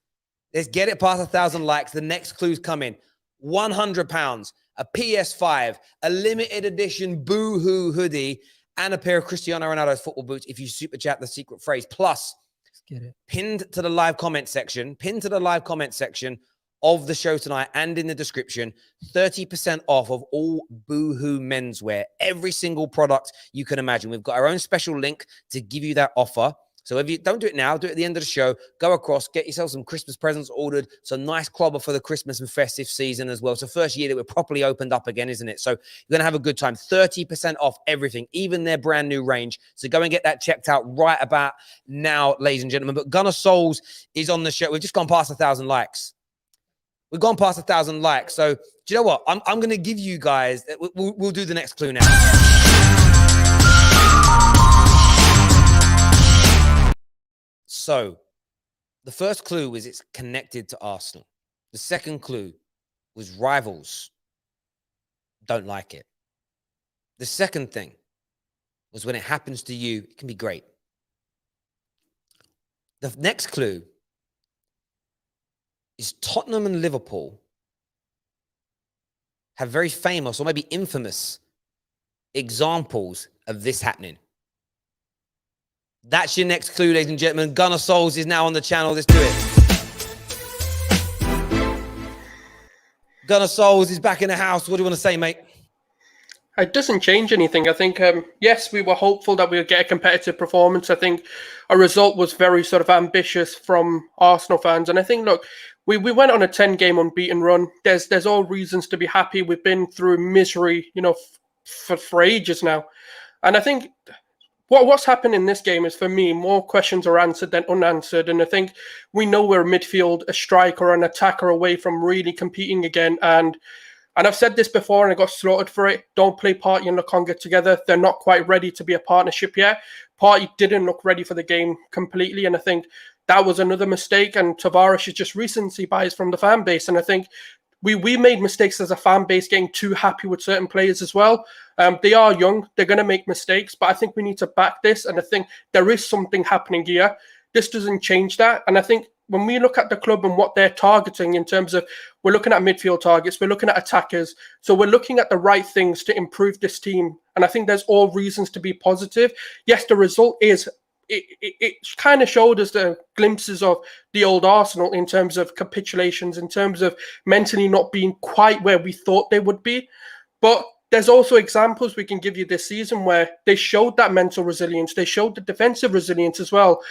A: Let's get it past 1,000 likes. The next clue's coming. £100, a PS5, a limited edition Boo-Hoo hoodie, and a pair of Cristiano Ronaldo's football boots if you super chat the secret phrase. Plus,
C: get it
A: pinned to the live comment section of the show tonight and in the description, 30% off of all Boohoo menswear. Every single product you can imagine. We've got our own special link to give you that offer. So if you don't do it now, do it at the end of the show. Go across, get yourself some Christmas presents ordered. Some nice clobber for the Christmas and festive season as well. It's the first year that we're properly opened up again, isn't it? So you're going to have a good time. 30% off everything, even their brand new range. So go and get that checked out right about now, ladies and gentlemen. But Gunner Souls is on the show. We've just gone past 1,000 likes. We've gone past 1,000 likes. So do you know what? I'm going to give you guys, we'll do the next clue now. So the first clue was it's connected to Arsenal. The second clue was rivals don't like it. The second thing was when it happens to you, it can be great. The next clue is Tottenham and Liverpool have very famous or maybe infamous examples of this happening. That's your next clue, ladies and gentlemen. Gunner Souls is now on the channel. Let's do it. Gunnar Souls is back in the house. What do you want to say, mate?
H: It doesn't change anything. I think, yes, we were hopeful that we would get a competitive performance. I think a result was very sort of ambitious from Arsenal fans. And I think, look, we went on a 10-game unbeaten run. There's all reasons to be happy. We've been through misery, for ages now. And I think what's happened in this game is, for me, more questions are answered than unanswered. And I think we know we're a midfield, a striker, an attacker away from really competing again. And I've said this before and I got slaughtered for it. Don't play Partey and Lokonga together. They're not quite ready to be a partnership yet. Partey didn't look ready for the game completely. And I think that was another mistake. And Tavares is just recency bias from the fan base. And I think we made mistakes as a fan base, getting too happy with certain players as well. They are young. They're going to make mistakes. But I think we need to back this. And I think there is something happening here. This doesn't change that. And I think when we look at the club and what they're targeting in terms of, we're looking at midfield targets, we're looking at attackers. So we're looking at the right things to improve this team. And I think there's all reasons to be positive. Yes, the result is, it kind of showed us the glimpses of the old Arsenal in terms of capitulations, in terms of mentally not being quite where we thought they would be. But there's also examples we can give you this season where they showed that mental resilience. They showed the defensive resilience as well.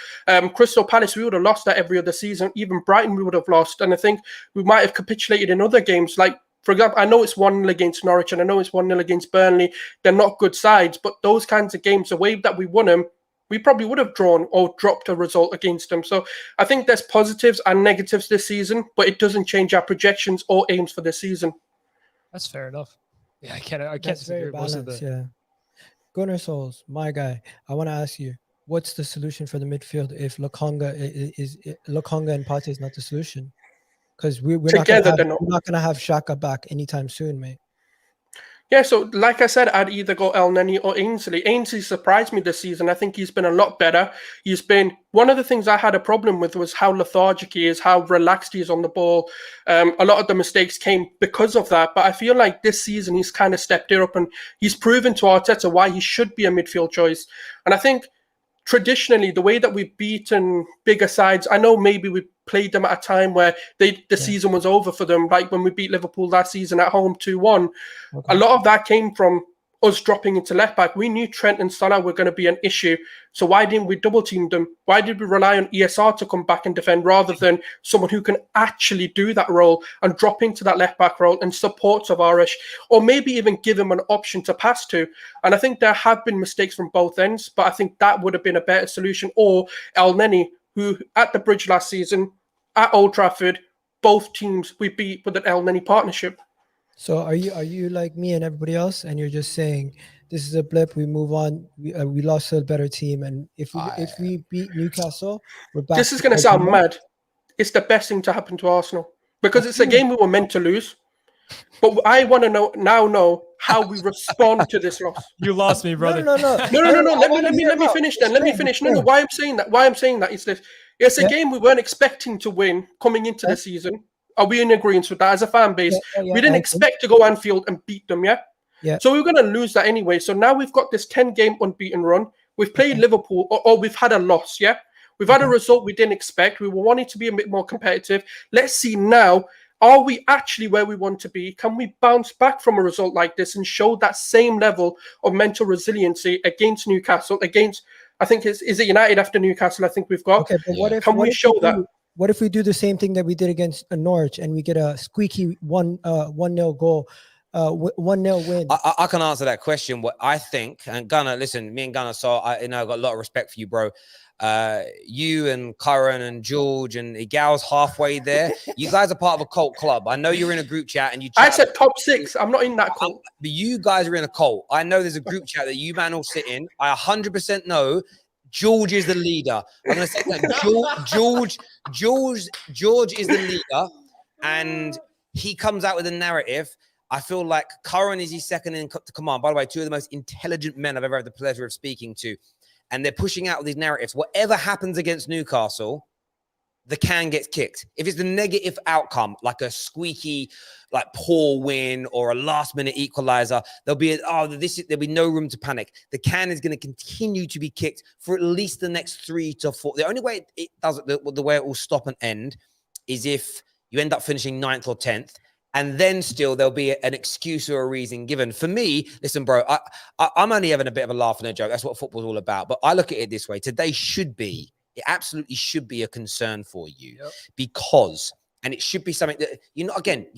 H: Crystal Palace, we would have lost that every other season. Even Brighton, we would have lost. And I think we might have capitulated in other games. Like, for example, I know it's 1-0 against Norwich and I know it's 1-0 against Burnley. They're not good sides, but those kinds of games, the way that we won them, we probably would have drawn or dropped a result against them. So I think there's positives and negatives this season, but it doesn't change our projections or aims for this season.
B: That's fair enough. Yeah, I can't
C: That's
B: disagree
C: very
B: with most of
C: balanced,
B: the.
C: yeah. Gunnar Souls, my guy, I want to ask you, what's the solution for the midfield if Lokonga and Partey is not the solution? Because we're not gonna have Xhaka back anytime soon, mate.
H: Yeah, so like I said, I'd either go El Neni or Ainsley. Ainsley surprised me this season. I think he's been a lot better. He's been, one of the things I had a problem with was how lethargic he is, how relaxed he is on the ball. A lot of the mistakes came because of that. But I feel like this season he's kind of stepped it up and he's proven to Arteta why he should be a midfield choice. And I think traditionally, the way that we've beaten bigger sides, I know maybe we played them at a time where the season was over for them, like when we beat Liverpool last season at home 2-1.
C: Okay.
H: A lot of that came from us dropping into left back. We knew Trent and Salah were going to be an issue. So why didn't we double team them? Why did we rely on ESR to come back and defend rather than someone who can actually do that role and drop into that left back role and support Tavares, or maybe even give him an option to pass to? And I think there have been mistakes from both ends, but I think that would have been a better solution. Or El Neni, who at the Bridge last season, at Old Trafford, both teams we beat with an El Neni partnership.
C: So are you like me and everybody else, and you're just saying this is a blip, we move on, we lost to a better team, and if we beat Newcastle, we're back.
H: This is going to sound mad. It's the best thing to happen to Arsenal because it's a game we were meant to lose. But I want to know how we respond to this loss.
B: You lost me, brother.
H: No. Let me finish then. Let me finish. No. Why I'm saying that is this. It's a game we weren't expecting to win coming into the season. Are we in agreement with that as a fan base? We didn't expect to go Anfield and beat them, yeah?
C: Yeah.
H: So we were going to lose that anyway. So now we've got this 10-game unbeaten run. We've played Liverpool, or we've had a loss, yeah? We've had a result we didn't expect. We were wanting to be a bit more competitive. Let's see now, are we actually where we want to be? Can we bounce back from a result like this and show that same level of mental resiliency against Newcastle, against, I think, is it United after Newcastle I think we've got?
C: Okay, but
H: can we show that?
C: What if we do the same thing that we did against Norwich and we get a squeaky 1-0 goal, 1-0 win?
A: I can answer that question. What I think, and Gunnar, listen, me and Gunnar, so I got a lot of respect for you, bro. You and Curran and George and Igal's halfway there. You guys are part of a cult club. I know you're in a group chat and you.
H: I said top 6. I'm not in that cult.
A: But you guys are in a cult. I know there's a group chat that you man all sit in. I 100% know. George is the leader. I'm going to say that. George is the leader, and he comes out with a narrative. I feel like Curran is his second in command. By the way, 2 of the most intelligent men I've ever had the pleasure of speaking to, and they're pushing out these narratives. Whatever happens against Newcastle, the can gets kicked. If it's the negative outcome, like a squeaky, like poor win or a last-minute equalizer, there'll be no room to panic. The can is going to continue to be kicked for at least the next 3 to 4. The only way it does it, the way it will stop and end, is if you end up finishing 9th or 10th, and then still there'll be an excuse or a reason given. For me, listen, bro, I'm only having a bit of a laugh and a joke. That's what football's all about. But I look at it this way. Today it absolutely should be a concern for you because, and it should be something that, you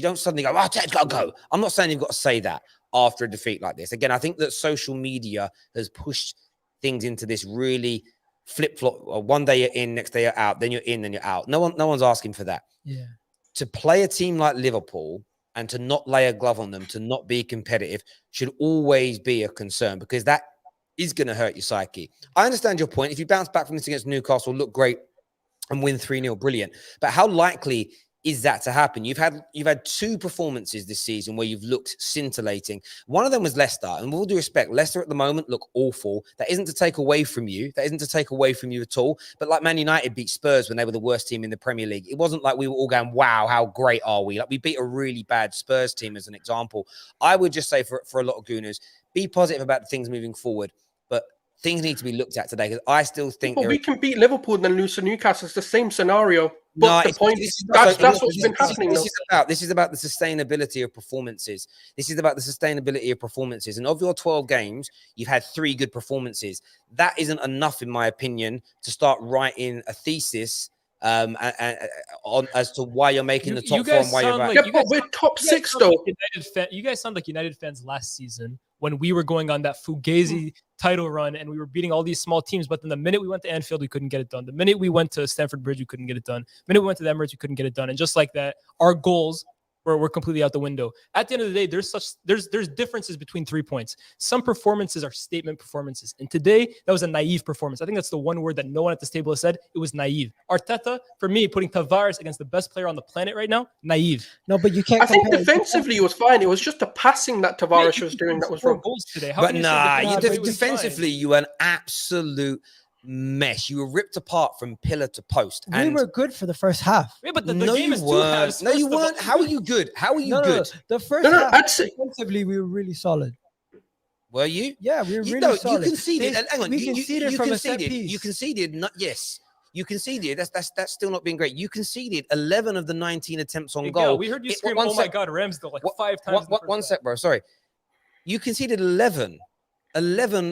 A: don't suddenly go, oh, Ted's got to go. I'm not saying you've got to say that after a defeat like this. Again, I think that social media has pushed things into this really flip-flop. One day you're in, next day you're out, then you're in, then you're out. No one's asking for that.
C: Yeah.
A: To play a team like Liverpool and to not lay a glove on them, to not be competitive, should always be a concern because that is going to hurt your psyche. I understand your point. If you bounce back from this against Newcastle, look great and win 3-0, brilliant. But how likely is that to happen? You've had 2 performances this season where you've looked scintillating. One of them was Leicester, and with all due respect, Leicester at the moment look awful. That isn't to take away from you. That isn't to take away from you at all. But like Man United beat Spurs when they were the worst team in the Premier League. It wasn't like we were all going, wow, how great are we? Like we beat a really bad Spurs team as an example. I would just say for a lot of Gooners, be positive about the things moving forward. But things need to be looked at today because I still think
H: we can beat Liverpool and then lose to Newcastle. It's the same scenario.
A: No,
H: but the point is that's what's been happening.
A: This is about the sustainability of performances. This is about the sustainability of performances. And of your 12 games, you've had 3 good performances. That isn't enough, in my opinion, to start writing a thesis on as to why you're making the top 4 and why you're
H: back. But we're top 6 though.
B: You guys sound like United fans last season when we were going on that Fugazi title run and we were beating all these small teams. But then the minute we went to Anfield, we couldn't get it done. The minute we went to Stamford Bridge, we couldn't get it done. The minute we went to the Emirates, we couldn't get it done. And just like that, our goals were completely out the window. At the end of the day, there's differences between 3 points. Some performances are statement performances. And today, that was a naive performance. I think that's the one word that no one at this table has said. It was naive. Arteta, for me, putting Tavares against the best player on the planet right now, naive.
C: No, but you can't.
H: I think defensively it was fine. It was just the passing that Tavares was doing that was wrong.
B: Goals today.
A: But defensively, you were an absolute mess. You were ripped apart from pillar to post.
C: We were good for the first half.
B: Yeah, but the game is 2 halves.
A: No, you weren't. How are you good? How are you good?
C: The first half, defensively, we were really solid.
A: Were you?
C: Yeah, we were really solid.
A: You conceded. Hang on.
C: We conceded from a set piece.
A: You conceded. Yes. You conceded. That's still not being great. You conceded 11 of the 19 attempts on goal.
B: We heard you scream, "Oh my God, Ramsdale!" like 5 times.
A: One sec, bro. Sorry. You conceded 11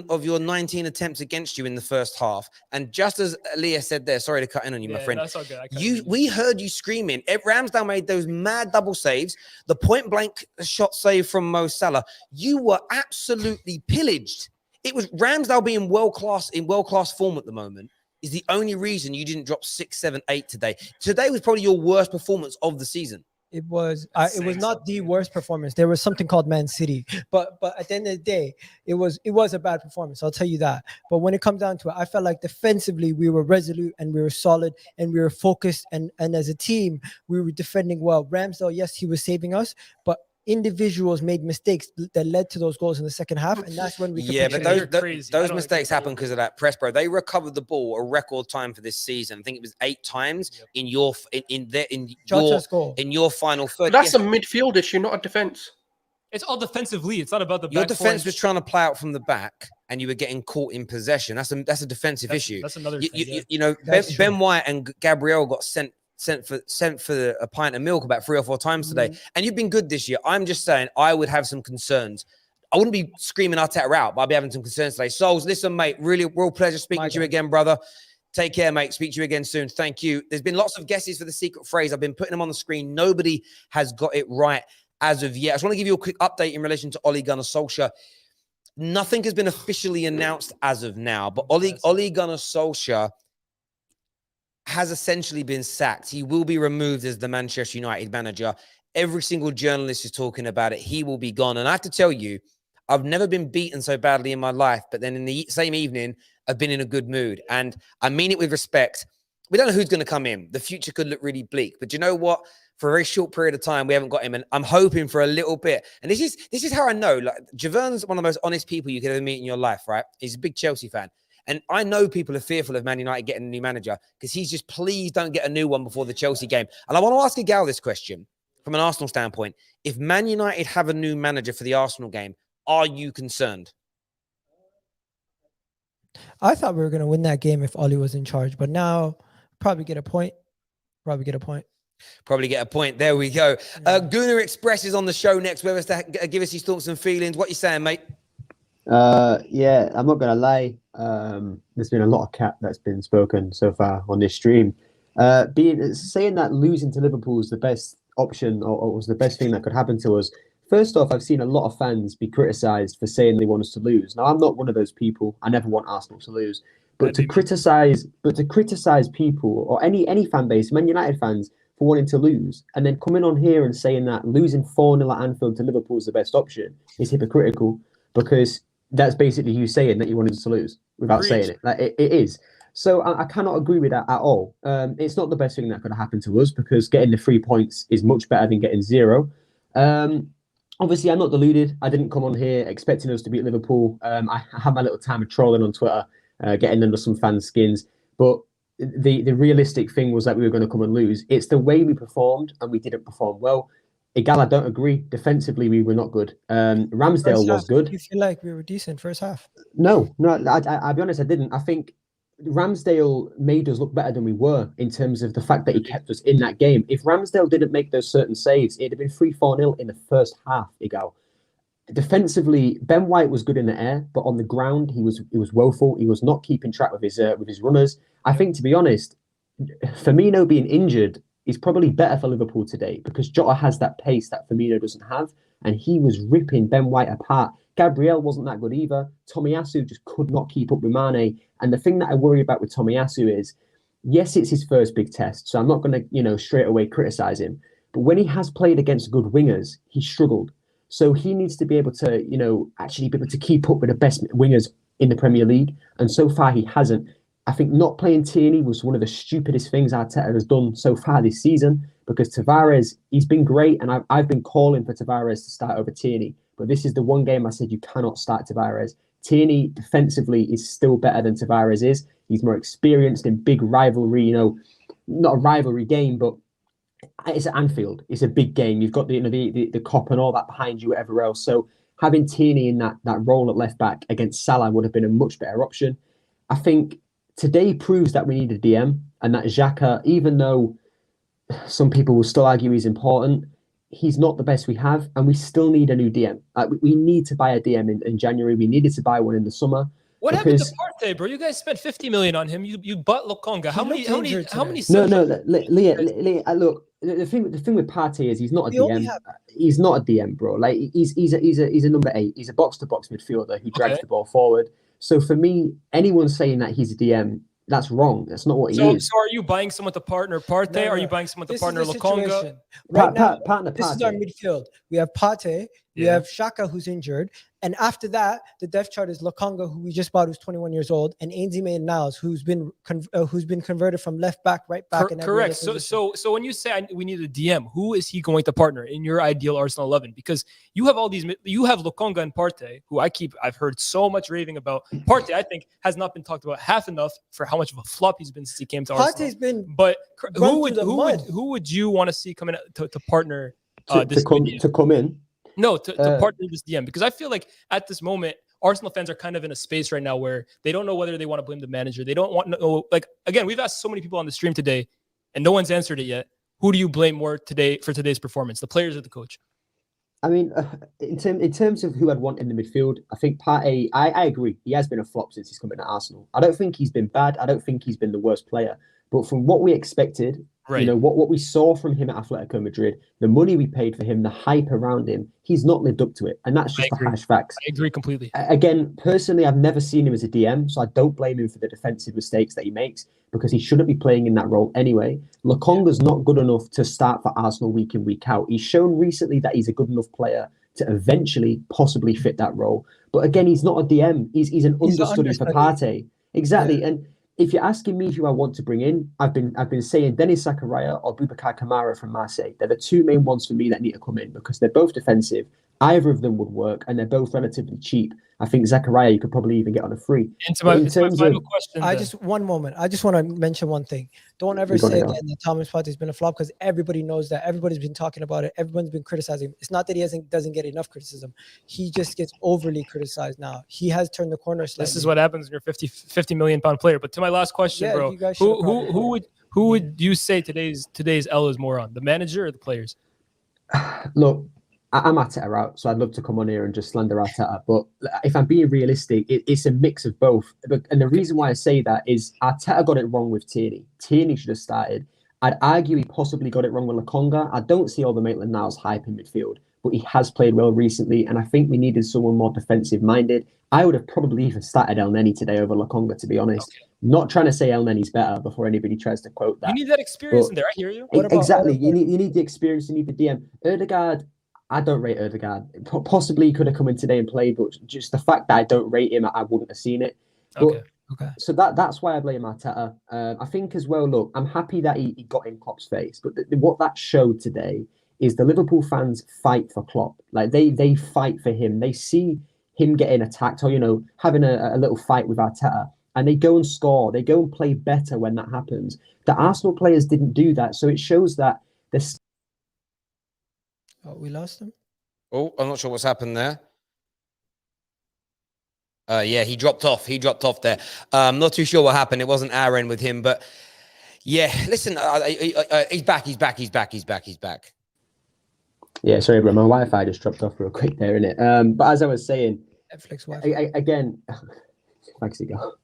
A: of your 19 attempts against you in the first half. And just as Leah said there, sorry to cut in on you, my friend.
B: That's all good.
A: We heard you screaming. Ramsdale made those mad double saves. The point blank shot save from Mo Salah. You were absolutely pillaged. It was Ramsdale being in world class form at the moment is the only reason you didn't drop 6, 7, 8 today. Today was probably your worst performance of the season.
C: It was not the worst performance. There was something called Man City, but at the end of the day, it was a bad performance. I'll tell you that. But when it comes down to it, I felt like defensively we were resolute and we were solid and we were focused and as a team we were defending well. Ramsdale, yes, he was saving us, but individuals made mistakes that led to those goals in the second half, and that's when we
A: but those mistakes happen because of that press, bro. They recovered the ball a record time for this season. I think it was 8 times in your final third.
H: But that's a midfield issue, not a defense.
B: It's all defensively. It's not about the
A: your
B: back
A: defense was trying to play out from the back, and you were getting caught in possession. That's a defensive issue.
B: That's another.
A: You know, Ben White and Gabriel got sent for a pint of milk about 3 or 4 times today. And you've been good this year. I'm just saying I would have some concerns. I wouldn't be screaming Arteta out, but I'd be having some concerns today. Souls, listen, mate, really real pleasure speaking to you again, brother. Take care, mate. Speak to you again soon. Thank you. There's been lots of guesses for the secret phrase. I've been putting them on the screen. Nobody has got it right as of yet. I just want to give you a quick update in relation to Ole Gunnar Solskjaer. Nothing has been officially announced as of now, but Ole Gunnar Solskjaer has essentially been sacked. He will be removed as the Manchester United manager. Every single journalist is talking about it. He will be gone. And I have to tell you, I've never been beaten so badly in my life, but then in the same evening, I've been in a good mood. And I mean it with respect. We don't know who's going to come in. The future could look really bleak. But you know what? For a very short period of time, we haven't got him. And I'm hoping for a little bit. And this is how I know. Like, Javern's one of the most honest people you could ever meet in your life, right? He's a big Chelsea fan. And I know people are fearful of Man United getting a new manager because he's just, please don't get a new one before the Chelsea game. And I want to ask a gal this question from an Arsenal standpoint. If Man United have a new manager for the Arsenal game, are you concerned?
C: I thought we were going to win that game if Oli was in charge, but now probably get a point.
A: Probably get a point. There we go. Gooner Express is on the show next with us to give us his thoughts and feelings. What you saying, mate?
I: Yeah, I'm not gonna lie. There's been a lot of cat that's been spoken so far on this stream. Saying that losing to Liverpool is the best option or was the best thing that could happen to us. First off, I've seen a lot of fans be criticised for saying they want us to lose. Now, I'm not one of those people. I never want Arsenal to lose. But to criticise people or any fan base, Man United fans, for wanting to lose, and then coming on here and saying that losing 4-0 at Anfield to Liverpool is the best option is hypocritical, because that's basically you saying that you wanted to lose without saying it. Like it is. So I cannot agree with that at all. It's not the best thing that could have happened to us, because getting the 3 points is much better than getting 0. Obviously, I'm not deluded. I didn't come on here expecting us to beat Liverpool. I had my little time of trolling on Twitter, getting under some fan skins. But the realistic thing was that we were going to come and lose. It's the way we performed, and we didn't perform well. Igal, I don't agree. Defensively, we were not good. Ramsdale was good.
C: You feel like we were decent first half?
I: No, I'll be honest, I didn't. I think Ramsdale made us look better than we were in terms of the fact that he kept us in that game. If Ramsdale didn't make those certain saves, it'd have been 3-4-0 in the first half, Igal. Defensively, Ben White was good in the air, but on the ground, he was woeful. He was not keeping track with his runners. I think, to be honest, Firmino being injured is probably better for Liverpool today, because Jota has that pace that Firmino doesn't have, and he was ripping Ben White apart. Gabriel wasn't that good either. Tomiyasu just could not keep up with Mane. And the thing that I worry about with Tomiyasu is, yes, it's his first big test, so I'm not going to, straight away criticize him. But when he has played against good wingers, he struggled. So he needs to be able to, actually be able to keep up with the best wingers in the Premier League. And so far, he hasn't. I think not playing Tierney was one of the stupidest things Arteta has done so far this season, because Tavares, he's been great, and I've been calling for Tavares to start over Tierney. But this is the one game I said you cannot start Tavares. Tierney defensively is still better than Tavares is. He's more experienced in big rivalry, not a rivalry game, but it's at Anfield. It's a big game. You've got the cop and all that behind you, whatever else. So having Tierney in that role at left back against Salah would have been a much better option. I think today proves that we need a DM, and that Xhaka, even though some people will still argue he's important, he's not the best we have, and we still need a new DM. We need to buy a DM in January. We needed to buy one in the summer.
B: What happened to Partey, bro? You guys spent 50 million on him. You bought Lokonga. How many?
I: Leah, look. The thing with Partey is he's not a DM. He's not a DM, bro. Like he's a number 8. He's a box to box midfielder who drags the ball forward. So for me, anyone saying that he's a DM, that's wrong. That's not what he is.
B: So are you buying someone to partner Partey? No. Are you buying someone to partner Lokonga?
C: Right now, this is our midfield. We have Partey. We have Xhaka, who's injured. And after that, the depth chart is Lokonga, who we just bought, who's 21 years old, and Ainsley Maitland-Niles, who's been converted from left back, right back.
B: Correct. So when you say we need a DM, who is he going to partner in your ideal Arsenal 11? Because you have all these, you have Lokonga and Partey, who I've heard so much raving about. Partey, I think, has not been talked about half enough for how much of a flop he's been since he came to Arsenal.
C: Partey's been,
B: but who would you want to see come in to partner
I: to come in?
B: No, to partner this DM, because I feel like at this moment, Arsenal fans are kind of in a space right now where they don't know whether they want to blame the manager. They don't want to know, again, we've asked so many people on the stream today and no one's answered it yet. Who do you blame more today for today's performance, the players or the coach?
I: I mean, in terms of who I'd want in the midfield, I think Partey, I agree. He has been a flop since he's come into Arsenal. I don't think he's been bad. I don't think he's been the worst player. But from what we expected, what we saw from him at Atletico Madrid, the money we paid for him, the hype around him, he's not lived up to it. And that's just the harsh facts.
B: I agree completely.
I: Again, personally, I've never seen him as a DM, so I don't blame him for the defensive mistakes that he makes, because he shouldn't be playing in that role anyway. Lokonga's not good enough to start for Arsenal week in, week out. He's shown recently that he's a good enough player to eventually possibly fit that role. But again, he's not a DM. He's an understudy for Partey. Exactly. Yeah. And if you're asking me who I want to bring in, I've been saying Denis Zakaria or Boubacar Kamara from Marseille. They're the two main ones for me that need to come in, because they're both defensive. Either of them would work, and they're both relatively cheap. I think Zakaria you could probably even get on a free.
B: My final question.
C: One moment. I just want to mention one thing. Don't ever say that Thomas Partey has been a flop, because everybody knows that. Everybody's been talking about it. Everyone's been criticizing him. It's not that he doesn't get enough criticism. He just gets overly criticized now. He has turned the corner slightly.
B: This is what happens when you're a £50 million player. But to my last question, bro, Who would you say today's L is more on, the manager or the players?
I: Look, I'm Arteta out, so I'd love to come on here and just slander Arteta. But if I'm being realistic, it's a mix of both. And the reason why I say that is Arteta got it wrong with Tierney. Tierney should have started. I'd argue he possibly got it wrong with Lokonga. I don't see all the Maitland-Niles hype in midfield, but he has played well recently, and I think we needed someone more defensive-minded. I would have probably even started El Neni today over Lokonga, to be honest. Okay. Not trying to say El Neni's better before anybody tries to quote that.
B: You need that experience in there. I hear you.
I: Exactly. You need the experience. You need the DM. Ødegaard, I don't rate Ødegaard. Possibly he could have come in today and played, but just the fact that I don't rate him, I wouldn't have seen it. But,
C: okay.
I: So that's why I blame Arteta. I think as well, look, I'm happy that he got in Klopp's face, but what that showed today is the Liverpool fans fight for Klopp. Like they fight for him. They see him getting attacked or, having a little fight with Arteta, and they go and score. They go and play better when that happens. The Arsenal players didn't do that. So it shows that this.
C: Oh, we lost him?
A: Oh, I'm not sure what's happened there. Yeah, he dropped off. He dropped off there. Not too sure what happened. It wasn't our end with him, but yeah, listen, he's back. He's back.
I: Yeah, sorry, bro. My Wi-Fi just dropped off real quick there, innit? But as I was saying,
C: Netflix Wi-Fi.
I: Again, thanks, Igor.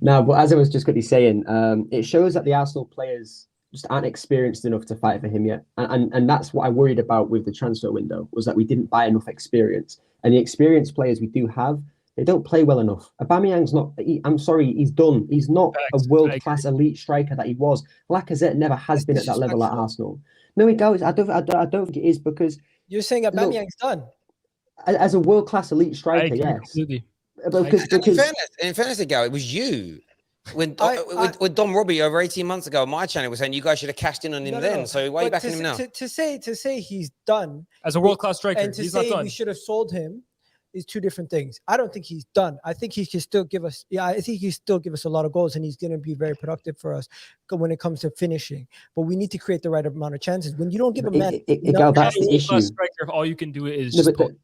I: No, but as I was just quickly saying, it shows that the Arsenal players just aren't experienced enough to fight for him yet. And that's what I worried about with the transfer window, was that we didn't buy enough experience. And the experienced players we do have, they don't play well enough. Aubameyang's not, I'm sorry, he's done. He's not a world-class elite striker that he was. Lacazette never has been at that level at Arsenal. No, he goes. I don't think it is, because
C: you're saying Aubameyang's done.
I: As a world-class elite striker, yes.
B: Completely.
I: Because
A: in fairness, ago, it was you. When Dom Robbie over 18 months ago on my channel was saying you guys should have cashed in on him then. So why are you backing him now?
C: To say he's done
B: as a world-class striker,
C: and to say we should have sold him is two different things. I don't think he's done. I think he can still give us. Yeah, I think he still give us a lot of goals, and he's going to be very productive for us when it comes to finishing. But we need to create the right amount of chances. When you don't give a man,
I: that's the issue.
B: Striker, all you can do is
I: no,
B: just.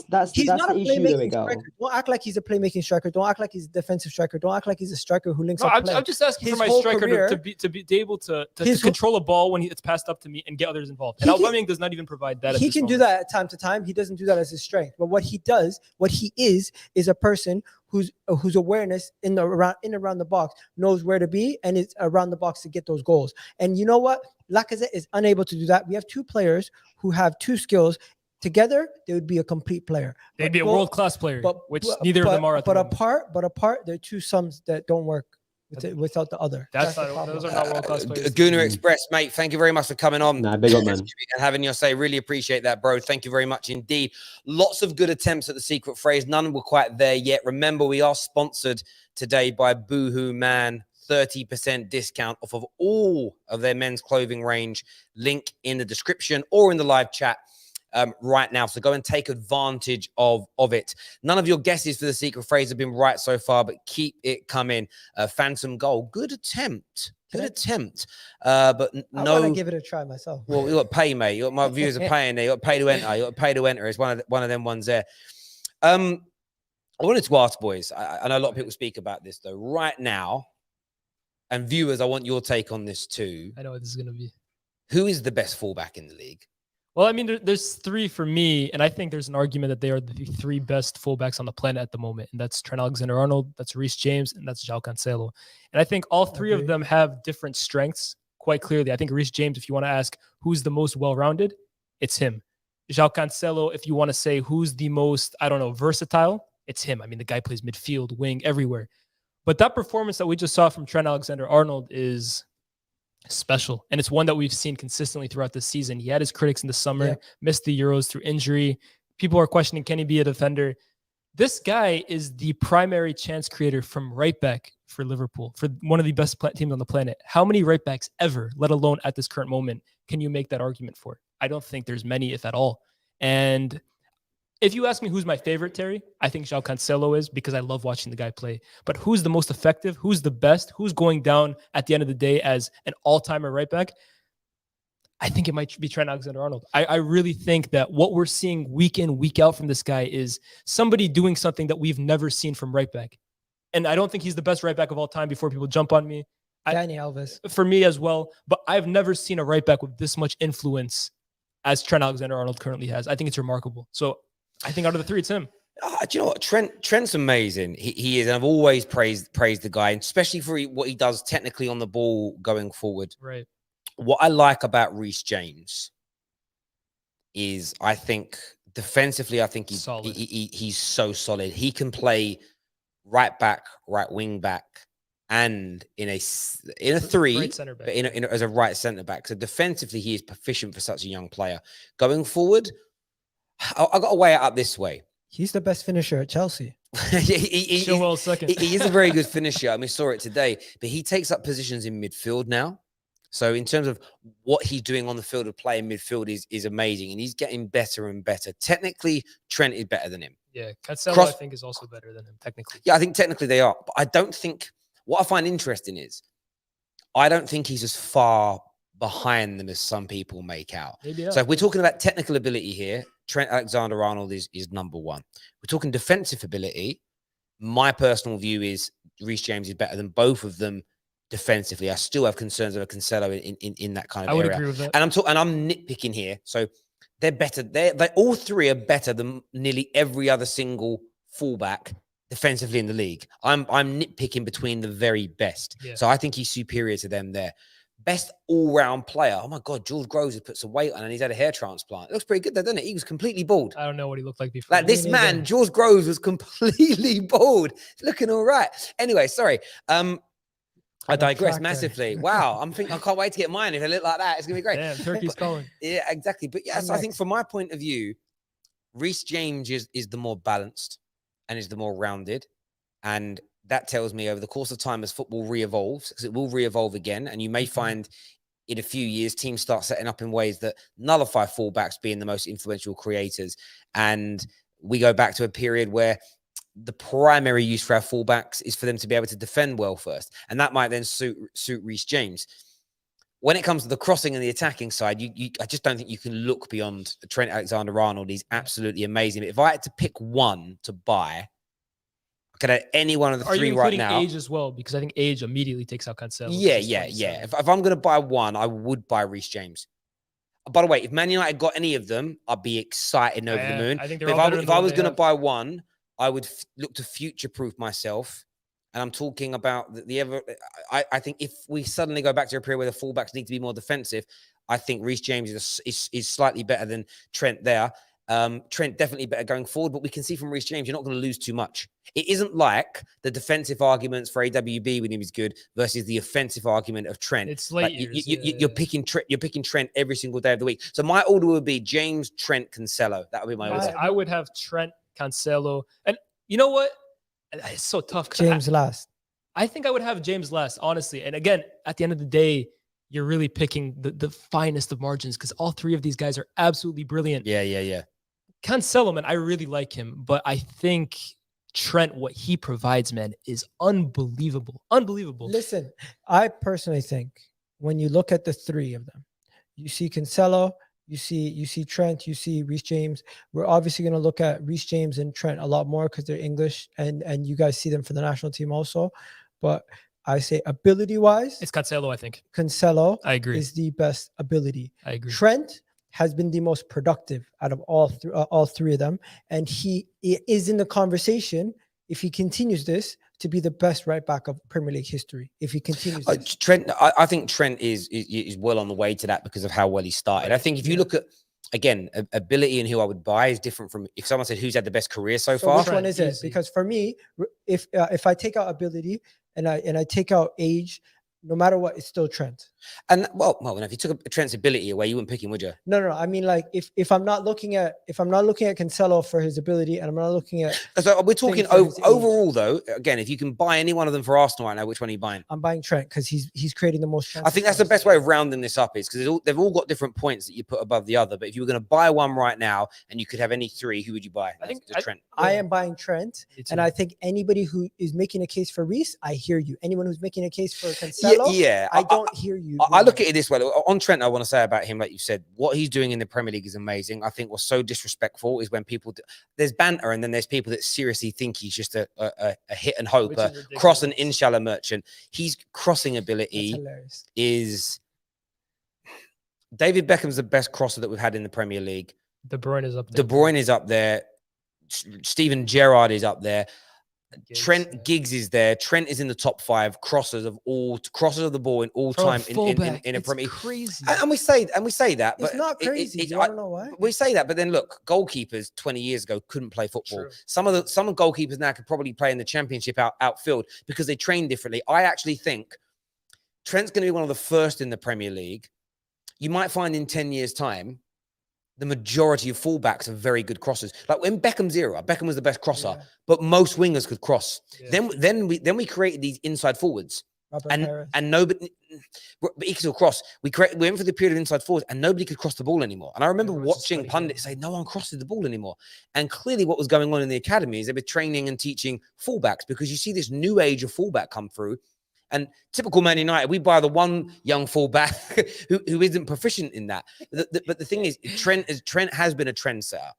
I: That's
C: he's not a
I: the issue,
C: playmaking striker. Don't act like he's a playmaking striker. Don't act like he's a defensive striker. Don't act like he's a striker who links up.
B: I'm just asking for my striker to be able to control a ball when it's passed up to me and get others involved. And Aubameyang does not even provide that.
C: He can do that at time to time. He doesn't do that as his strength. But what he is a person whose awareness around the box, knows where to be, and is around the box to get those goals. And you know what? Lacazette is unable to do that. We have two players who have two skills. Together, they would be a complete player.
B: They'd be a world-class player, which neither of them are.
C: But apart, they're two sums that don't work without the other.
B: Those are not world-class players.
A: Gooner Express, mate, thank you very much for coming on.
I: Nah, big up, man.
A: And having your say. Really appreciate that, bro. Thank you very much indeed. Lots of good attempts at the secret phrase. None were quite there yet. Remember, we are sponsored today by Boohoo Man. 30% discount off of all of their men's clothing range. Link in the description or in the live chat. Right now, so go and take advantage of it. None of your guesses for the secret phrase have been right so far, but keep it coming. Phantom goal, good attempt, but no.
C: I want to give it a try myself.
A: Well, you got to pay, mate. My viewers are paying there. You got to pay to enter. You got to pay to enter. It's one of them ones there. I wanted to ask, boys. I know a lot of people speak about this though. Right now, and viewers, I want your take on this too.
B: I know what this is going to be.
A: Who is the best fullback in the league?
B: Well, I mean, there's three for me, and I think there's an argument that they are the three best fullbacks on the planet at the moment, and that's Trent Alexander-Arnold, that's Reece James, and that's João Cancelo. And I think all three of them have different strengths quite clearly. I think Reece James, if you want to ask who's the most well-rounded, it's him. João Cancelo, if you want to say who's the most, versatile, it's him. I mean, the guy plays midfield, wing, everywhere. But that performance that we just saw from Trent Alexander-Arnold is special, and it's one that we've seen consistently throughout the season. He had his critics in the summer, missed the Euros through injury. People are questioning, can he be a defender? This guy is the primary chance creator from right back for Liverpool, for one of the best teams on the planet. How many right backs ever, let alone at this current moment, can you make that argument for? I don't think there's many, if at all. And if you ask me who's my favorite, Terry, I think João Cancelo is, because I love watching the guy play. But who's the most effective? Who's the best? Who's going down at the end of the day as an all-timer right back? I think it might be Trent Alexander-Arnold. I really think that what we're seeing week in, week out from this guy is somebody doing something that we've never seen from right back. And I don't think he's the best right back of all time before people jump on me.
C: Danny Alves.
B: For me as well. But I've never seen a right back with this much influence as Trent Alexander-Arnold currently has. I think it's remarkable. So I think out of the three, it's him.
A: Do you know what? Trent's amazing. He is, and I've always praised the guy, especially for what he does technically on the ball going forward.
B: Right.
A: What I like about Reece James is, I think defensively, I think he's so solid. He can play right back, right wing back, and in a three,
B: right center back,
A: but as a right centre back. So defensively, he is proficient for such a young player. Going forward, I got to weigh it up this way.
C: He's the best finisher at Chelsea.
B: Chilwell's second.
A: He is a very good finisher. I mean, we saw it today, but he takes up positions in midfield now. So in terms of what he's doing on the field of play in midfield is amazing, and he's getting better and better. Technically, Trent is better than him.
B: Yeah, Cancelo I think is also better than him technically.
A: Yeah, I think technically they are, but I don't think. What I find interesting is, I don't think he's as far behind them as some people make out.
B: Maybe
A: so if we're talking about technical ability here, Trent Alexander-Arnold is number one. We're talking defensive ability. My personal view is Reece James is better than both of them defensively. I still have concerns over Cancelo in that kind of area.
B: I would agree with that.
A: And I'm nitpicking here. So they're better. They all three are better than nearly every other single fullback defensively in the league. I'm nitpicking between the very best.
B: Yeah.
A: So I think he's superior to them there. Best all-round player. Oh my God, George Groves has put some weight on and he's had a hair transplant. It looks pretty good though, doesn't it? He was completely bald.
B: I don't know what he looked like before.
A: Like this man, George Groves, was completely bald. Looking all right. Anyway, sorry. I digress massively. Wow. I can't wait to get mine. If I look like that, it's gonna be great.
B: Damn, Turkey's calling.
A: Yeah, exactly. But yes, I think from my point of view, Reece James is the more balanced and is the more rounded. And that tells me over the course of time as football re-evolves, because it will re-evolve again, and you may find in a few years teams start setting up in ways that nullify fullbacks being the most influential creators. And we go back to a period where the primary use for our fullbacks is for them to be able to defend well first. And that might then suit Reece James. When it comes to the crossing and the attacking side, I just don't think you can look beyond Trent Alexander-Arnold. He's absolutely amazing. But if I had to pick one to buy, I could have any one of the three right now.
B: Are you including age as well? Because I think age immediately takes out Cancelo.
A: Yeah. If I'm going to buy one, I would buy Reece James. By the way, if Man United got any of them, I'd be excited over the moon.
B: I think
A: if I was going to buy one, I would look to future-proof myself. And I'm talking about I think if we suddenly go back to a period where the fullbacks need to be more defensive, I think Reece James is slightly better than Trent there. Trent definitely better going forward, but we can see from Reece James, you're not going to lose too much. It isn't like the defensive arguments for AWB with him is good versus the offensive argument of Trent.
B: It's late years.
A: You're picking Trent every single day of the week. So my order would be James, Trent, Cancelo. That would be my order.
B: I would have Trent, Cancelo, and you know what? It's so tough.
C: James last.
B: I think I would have James last, honestly. And again, at the end of the day, you're really picking the finest of margins because all three of these guys are absolutely brilliant.
A: Yeah.
B: Cancelo, man, I really like him, but I think Trent, what he provides, man, is unbelievable. Unbelievable.
C: Listen, I personally think when you look at the three of them, you see Cancelo, you see Trent, you see Reece James. We're obviously going to look at Reece James and Trent a lot more because they're English, and you guys see them for the national team also. But I say ability-wise,
B: it's Cancelo, I think.
C: Cancelo
B: I agree.
C: is the best ability.
B: I agree.
C: Trent has been the most productive out of all three of them. And he is in the conversation, if he continues this, to be the best right back of Premier League history. If he continues this.
A: Trent, I think Trent is well on the way to that because of how well he started. I think if you look at, again, ability and who I would buy is different from if someone said who's had the best career so far.
C: Which one is it? Because for me, if I take out ability and I take out age, no matter what, it's still Trent.
A: And well, if you took Trent's ability away, you wouldn't pick him, would you?
C: No. I mean, like if I'm not looking at Cancelo for his ability, and I'm not looking at.
A: So we're talking overall, though. Again, if you can buy any one of them for Arsenal right now, which one are you buying?
C: I'm buying Trent because he's creating the most chances.
A: I think that's the best way of rounding this up is because they've all got different points that you put above the other. But if you were going to buy one right now and you could have any three, who would you buy?
B: I think
A: Trent.
C: I am buying Trent, and I think anybody who is making a case for Reece, I hear you. Anyone who's making a case for Cancelo, Cancelo,
A: yeah.
C: I don't hear you.
A: I look at it this way. On Trent, I want to say about him, like you said, what he's doing in the Premier League is amazing. I think what's so disrespectful is when people there's banter, and then there's people that seriously think he's just a hit and hope,
B: Which is
A: a cross and
B: ridiculous.
A: inshallah merchant. His crossing
C: That's
A: ability
C: hilarious.
A: is David Beckham's the best crosser that we've had in the Premier League.
B: De Bruyne is up there.
A: De Bruyne is up there. Steven Gerrard is up there.
B: Giggs,
A: Trent
B: yeah.
A: Giggs is there. Trent is in the top 5 crossers of the ball in all
C: For a
A: time
C: fullback,
A: in a
C: it's
A: Premier.
C: crazy.
A: And we say that, but
C: It's not crazy. I don't know why.
A: We say that, but then look, goalkeepers 20 years ago couldn't play football.
B: True.
A: Some goalkeepers now could probably play in the Championship outfield because they train differently. I actually think Trent's going to be one of the first in the Premier League. You might find in 10 years' time, the majority of fullbacks are very good crossers. Like in Beckham's era, Beckham was the best crosser, but most wingers could cross.
B: Yeah.
A: Then we created these inside forwards,
C: Robert
A: and
C: Harris.
A: nobody, but he could still cross. We went for the period of inside forwards, and nobody could cross the ball anymore. And I remember
B: Everyone's just
A: watching
B: cutting
A: pundits say, "No one crosses the ball anymore." And clearly, what was going on in the academy is they were training and teaching fullbacks, because you see this new age of fullback come through. And typical Man United, we buy the one young fullback who isn't proficient in that. But the thing is, Trent has been a trendsetter.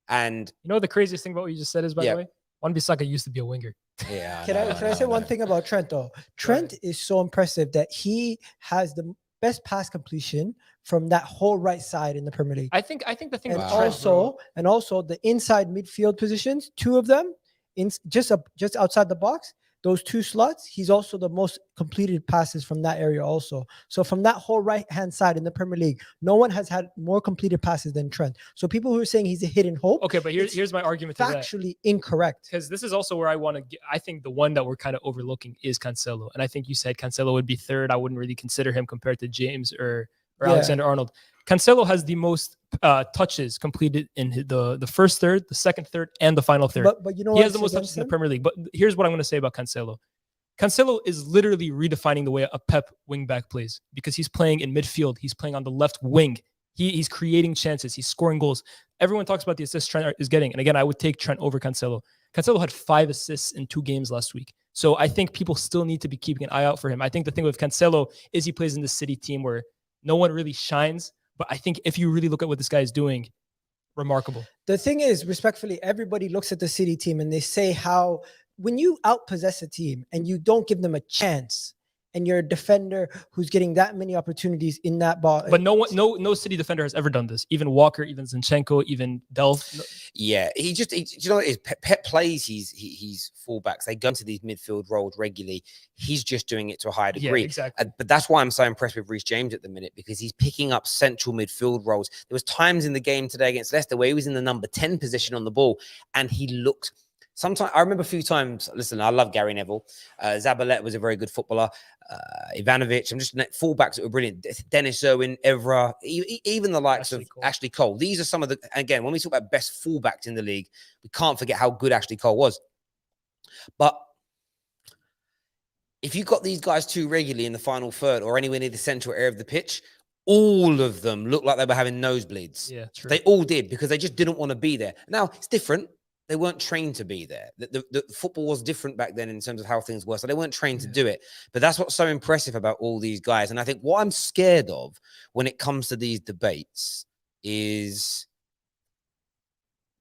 A: And
B: You know what the craziest thing about what you just said is, by
A: Yeah.
B: the way? Wan-Bissaka used to be a winger.
A: yeah,
C: Can I say one thing about Trent though? Trent is so impressive that he has the best pass completion from that whole right side in the Premier League.
B: I think the thing
C: And
B: with Trent,
C: also the inside midfield positions, 2 of them just outside the box. Those 2 slots, he's also the most completed passes from that area also. So from that whole right-hand side in the Premier League, no one has had more completed passes than Trent. So people who are saying he's a hidden hope,
B: okay, but here's my argument to that.
C: factually incorrect.
B: Because this is also where I want to get. I think the one that we're kind of overlooking is Cancelo. And I think you said Cancelo would be third. I wouldn't really consider him compared to James or
C: Yeah.
B: Alexander-Arnold. Cancelo has the most touches completed in the first third, the second third, and the final third.
C: But you know
B: He
C: what?
B: has the most touches in the Premier League. But here's what I'm going to say about Cancelo. Cancelo is literally redefining the way a Pep wingback plays, because he's playing in midfield. He's playing on the left wing. He's creating chances. He's scoring goals. Everyone talks about the assists Trent is getting. And again, I would take Trent over Cancelo. Cancelo had 5 assists in 2 games last week. So I think people still need to be keeping an eye out for him. I think the thing with Cancelo is he plays in the City team where no one really shines. But I think if you really look at what this guy is doing, remarkable.
C: The thing is, respectfully, everybody looks at the City team and they say how when you outpossess a team and you don't give them a chance, and you're a defender who's getting that many opportunities in that ball.
B: But no City defender has ever done this. Even Walker, even Zinchenko, even Delph.
A: Yeah, you know what it is? Pep plays he's fullbacks. They go into these midfield roles regularly. He's just doing it to a higher degree.
B: Yeah, exactly.
A: But that's why I'm so impressed with Reece James at the minute, because he's picking up central midfield roles. There was times in the game today against Leicester where he was in the number 10 position on the ball, and he looked. Sometimes I remember a few times. Listen, I love Gary Neville. Zabaleta was a very good footballer. Ivanovic. I'm just fullbacks that were brilliant. Dennis Irwin, Evra, even the likes of Ashley Cole. These are some of the. Again, when we talk about best fullbacks in the league, we can't forget how good Ashley Cole was. But if you got these guys too regularly in the final third or anywhere near the central area of the pitch, all of them looked like they were having nosebleeds.
B: Yeah, true.
A: They all did, because they just didn't want to be there. Now it's different. They weren't trained to be there. The football was different back then in terms of how things were. So they weren't trained to do it. But that's what's so impressive about all these guys. And I think what I'm scared of when it comes to these debates is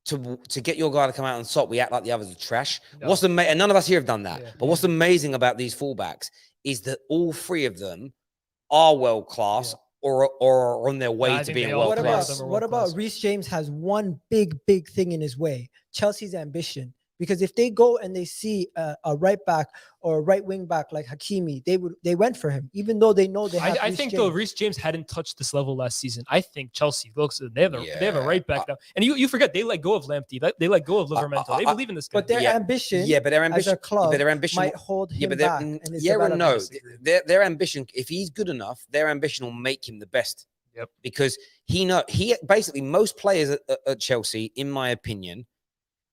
A: to get your guy to come out and stop, we act like the others are trash.
B: No.
A: And none of us here have done that.
B: Yeah.
A: But what's amazing about these fullbacks is that all 3 of them are world class. Or are on their way to being world class.
C: What about Reece James has one big thing in his way? Chelsea's ambition. Because if they go and they see a right back or a right wing back like Hakimi, they went for him, even though they know they have.
B: I think though Reece James hadn't touched this level last season. I think Chelsea they have a right back now, and you forget they let go of Lamptey, they let go of Livramento. They believe in this guy.
C: But their ambition,
A: but their ambition,
C: as a club,
A: their ambition
C: might hold him back. And
A: no, their ambition. If he's good enough, their ambition will make him the best.
B: Yep.
A: Because he basically most players at Chelsea, in my opinion.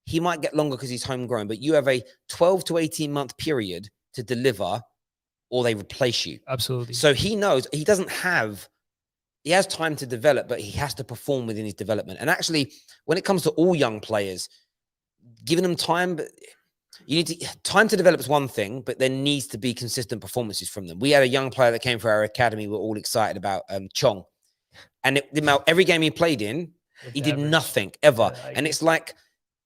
A: He might get longer because he's homegrown, but you have a 12 to 18 month period to deliver or they replace you.
B: Absolutely.
A: So he knows he has time to develop, but he has to perform within his development. And actually, when it comes to all young players, giving them time, You need time to develop is one thing, but there needs to be consistent performances from them. We had a young player that came for our academy. We're all excited about Chong, and every game he played in, he did nothing ever. And it's like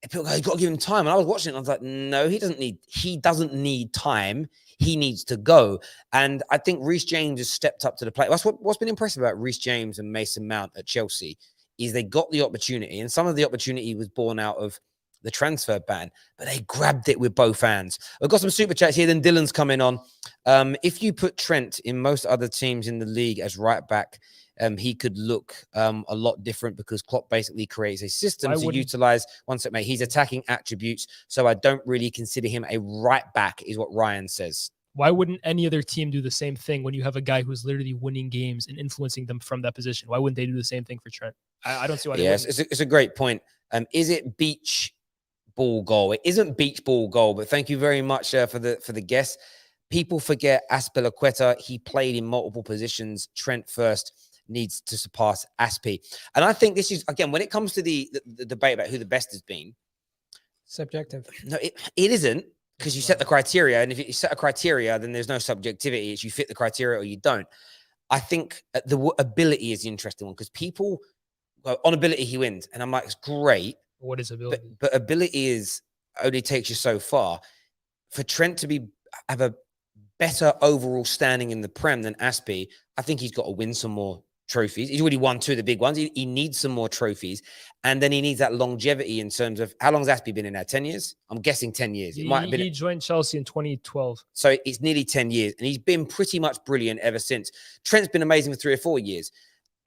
A: people go, "You've got to give him time." And I was watching it, and I was like, "No, he doesn't need time. He needs to go." And I think Reece James has stepped up to the plate. That's what's been impressive about Reece James and Mason Mount at Chelsea is they got the opportunity, and some of the opportunity was born out of the transfer ban, but they grabbed it with both hands. I've got some super chats here. Then Dylan's coming on. If you put Trent in most other teams in the league as right back, he could look a lot different because Klopp basically creates a system to utilize his attacking attributes. So I don't really consider him a right back, is what Ryan says.
B: Why wouldn't any other team do the same thing when you have a guy who's literally winning games and influencing them from that position? Why wouldn't they do the same thing for Trent? I don't see why.
A: Yes, it's a great point. Is it beach ball goal? It isn't beach ball goal, but thank you very much for the guess. People forget Azpilicueta. He played in multiple positions. Trent first needs to surpass Aspi. And I think this is, again, when it comes to the debate about who the best has been,
C: subjective.
A: No, it isn't, because you set the criteria. And if you set a criteria, then there's no subjectivity. It's you fit the criteria or you don't. I think the ability is the interesting one because people go, on ability, he wins. And I'm like, it's great.
B: What is ability?
A: But ability only takes you so far. For Trent to have a better overall standing in the Prem than Aspi, I think he's got to win some more trophies. He's already won 2 of the big ones. He needs some more trophies. And then he needs that longevity in terms of how long has Aspi been in there? 10 years? I'm guessing 10 years.
B: He joined Chelsea in 2012.
A: So it's nearly 10 years. And he's been pretty much brilliant ever since. Trent's been amazing for 3 or 4 years.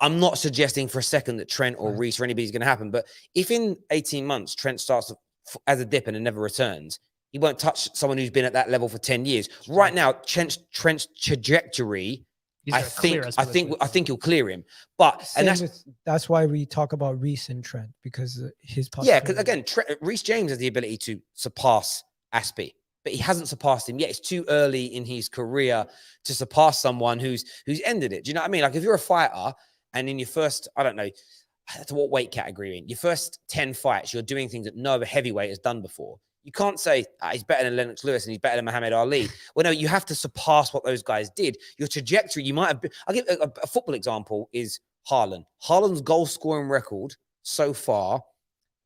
A: I'm not suggesting for a second that Trent or Reece or anybody's going to happen. But if in 18 months Trent starts as a dip and never returns, he won't touch someone who's been at that level for 10 years. Right now, Trent's trajectory, I think he'll clear him. But
C: that's why we talk about Reece and Trent, because his
A: because again, Reece James has the ability to surpass Aspi, but he hasn't surpassed him yet. It's too early in his career to surpass someone who's ended it. Do you know what I mean? Like if you're a fighter and in your first, I don't know, to what weight category in your first 10 fights, you're doing things that no other heavyweight has done before. You can't say he's better than Lennox Lewis and he's better than Muhammad Ali. Well, no, you have to surpass what those guys did. Your trajectory, you might have been. I'll give a football example is Haaland. Haaland's goal scoring record so far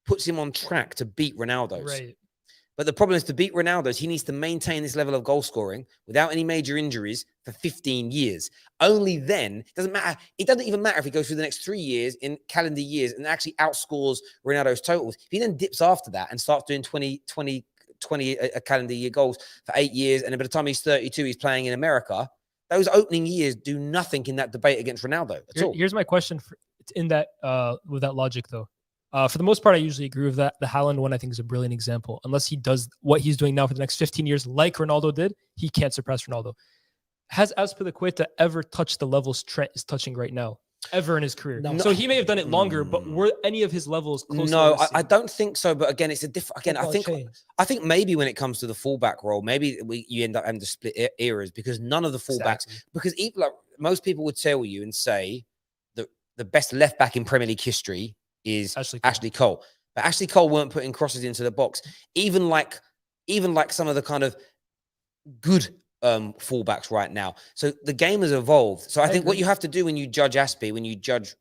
A: puts him on track to beat Ronaldo's.
B: Right.
A: But the problem is to beat Ronaldo's, he needs to maintain this level of goal scoring without any major injuries for 15 years. Only then, it doesn't matter. It doesn't even matter if he goes through the next 3 years in calendar years and actually outscores Ronaldo's totals. If he then dips after that and starts doing 20 calendar year goals for 8 years, and then by the time he's 32, he's playing in America, those opening years do nothing in that debate against Ronaldo at all.
B: Here's my question with that logic, though. For the most part, I usually agree with that. The Haaland one, I think, is a brilliant example. Unless he does what he's doing now for the next 15 years, like Ronaldo did, he can't surpass Ronaldo. Has Azpilicueta ever touched the levels Trent is touching right now? Ever in his career? No. So he may have done it longer, but were any of his levels close?
A: No, I don't think so. But again, it's a different. Again, I think maybe when it comes to the fullback role, maybe you end up having to split eras because none of the fullbacks. Because even like most people would tell you and say that the best left back in Premier League history is Ashley Cole. But Ashley Cole weren't putting crosses into the box. Even like some of the kind of good fullbacks right now. So the game has evolved. So I think what you have to do when you judge Aspi, when you judge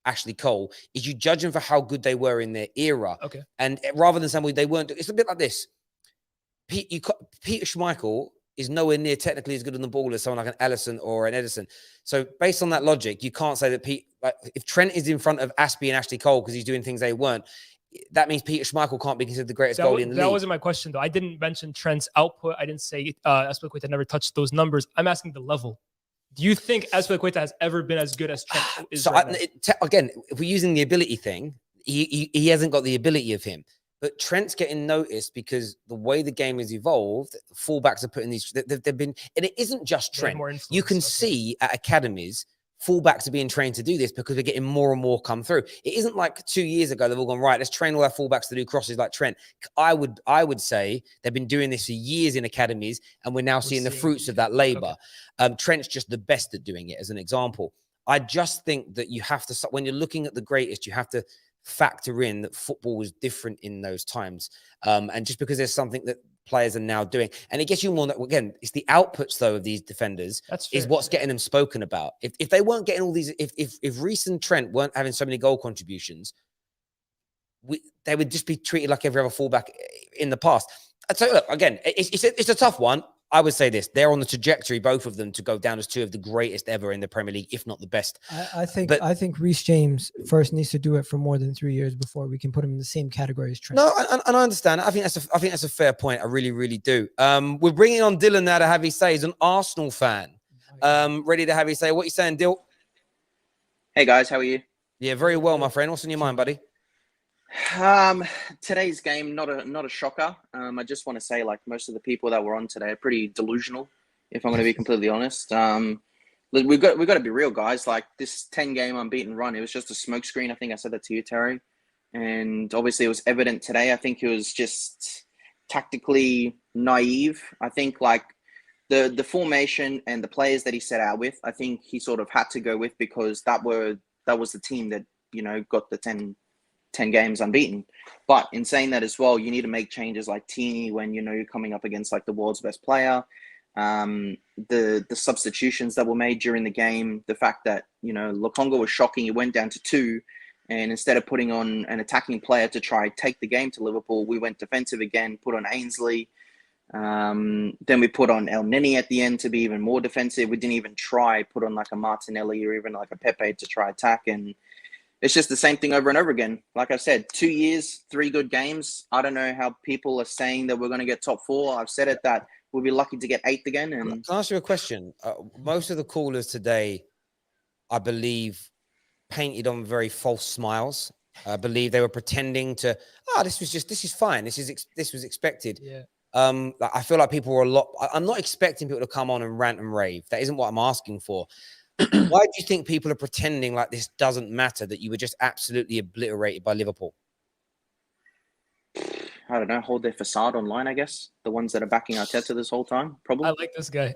A: Ashley Cole, is you judge them for how good they were in their era.
B: Okay.
A: And rather than somebody they weren't. It's a bit like this. Peter Schmeichel is nowhere near technically as good on the ball as someone like an Ellison or an Edison. So based on that logic, you can't say that if Trent is in front of Aspi and Ashley Cole because he's doing things they weren't, that means Peter Schmeichel can't be considered the greatest goalie in the league. That
B: wasn't my question, though. I didn't mention Trent's output. I didn't say Azpilicueta never touched those numbers. I'm asking the level. Do you think Azpilicueta has ever been as good as Trent is
A: again, if we're using the ability thing, he hasn't got the ability of him. But Trent's getting noticed because the way the game has evolved, fullbacks are putting these. They've been, and it isn't just Trent. You can see at academies, fullbacks are being trained to do this because we're getting more and more come through. It isn't like 2 years ago they've all gone, right, let's train all our fullbacks to do crosses like Trent. I would say they've been doing this for years in academies, and we're now seeing the fruits of that labor. Trent's just the best at doing it, as an example. I just think that you have to, when you're looking at the greatest, you have to factor in that football was different in those times. And just because there's something that players are now doing. And it gets you more, again, it's the outputs, though, of these defenders is what's getting them spoken about. If they weren't getting all these, if Reece and Trent weren't having so many goal contributions, they would just be treated like every other fullback in the past. I'd say, look, again, it's a tough one. I would say this: they're on the trajectory, both of them, to go down as two of the greatest ever in the Premier League, if not the best.
C: I think Reece James first needs to do it for more than 3 years before we can put him in the same category as Trent.
A: No, and I understand. I think that's a fair point. I really, really do. We're bringing on Dylan now to have his say. He's an Arsenal fan. Ready to have his say. What you saying, Dill?
J: Hey guys, how are you?
A: Yeah, very well, my friend. What's on your mind, buddy?
J: Today's game, not a shocker. I just want to say, like, most of the people that were on today are pretty delusional, if I'm going to be completely honest. We've got to be real, guys. Like, this 10-game unbeaten run, it was just a smokescreen. I think I said that to you, Terry. And obviously it was evident today. I think it was just tactically naive. I think, like, the formation and the players that he set out with, I think he sort of had to go with, because that was the team that, you know, got the 10 games unbeaten. But in saying that as well, you need to make changes like Teeny when, you know, you're coming up against like the world's best player. The substitutions that were made during the game, the fact that, you know, Lokonga was shocking. It went down to 2, and instead of putting on an attacking player to try take the game to Liverpool, we went defensive again, put on Ainsley. Then we put on El Nini at the end to be even more defensive. We didn't even try put on like a Martinelli or even like a Pepe to try attack, and it's just the same thing over and over again. Like I said, 2 years, 3 good games. I don't know how people are saying that we're going to get top 4. I've said it that we'll be lucky to get 8th again. And
A: can I ask you a question? Most of the callers today, I believe, painted on very false smiles. I believe they were pretending to, this is fine. This was expected.
B: Yeah.
A: I feel like people were I'm not expecting people to come on and rant and rave. That isn't what I'm asking for. Why do you think people are pretending like this doesn't matter, that you were just absolutely obliterated by Liverpool?
J: I don't know, hold their facade online, I guess. The ones that are backing Arteta this whole time, probably.
B: I like this guy.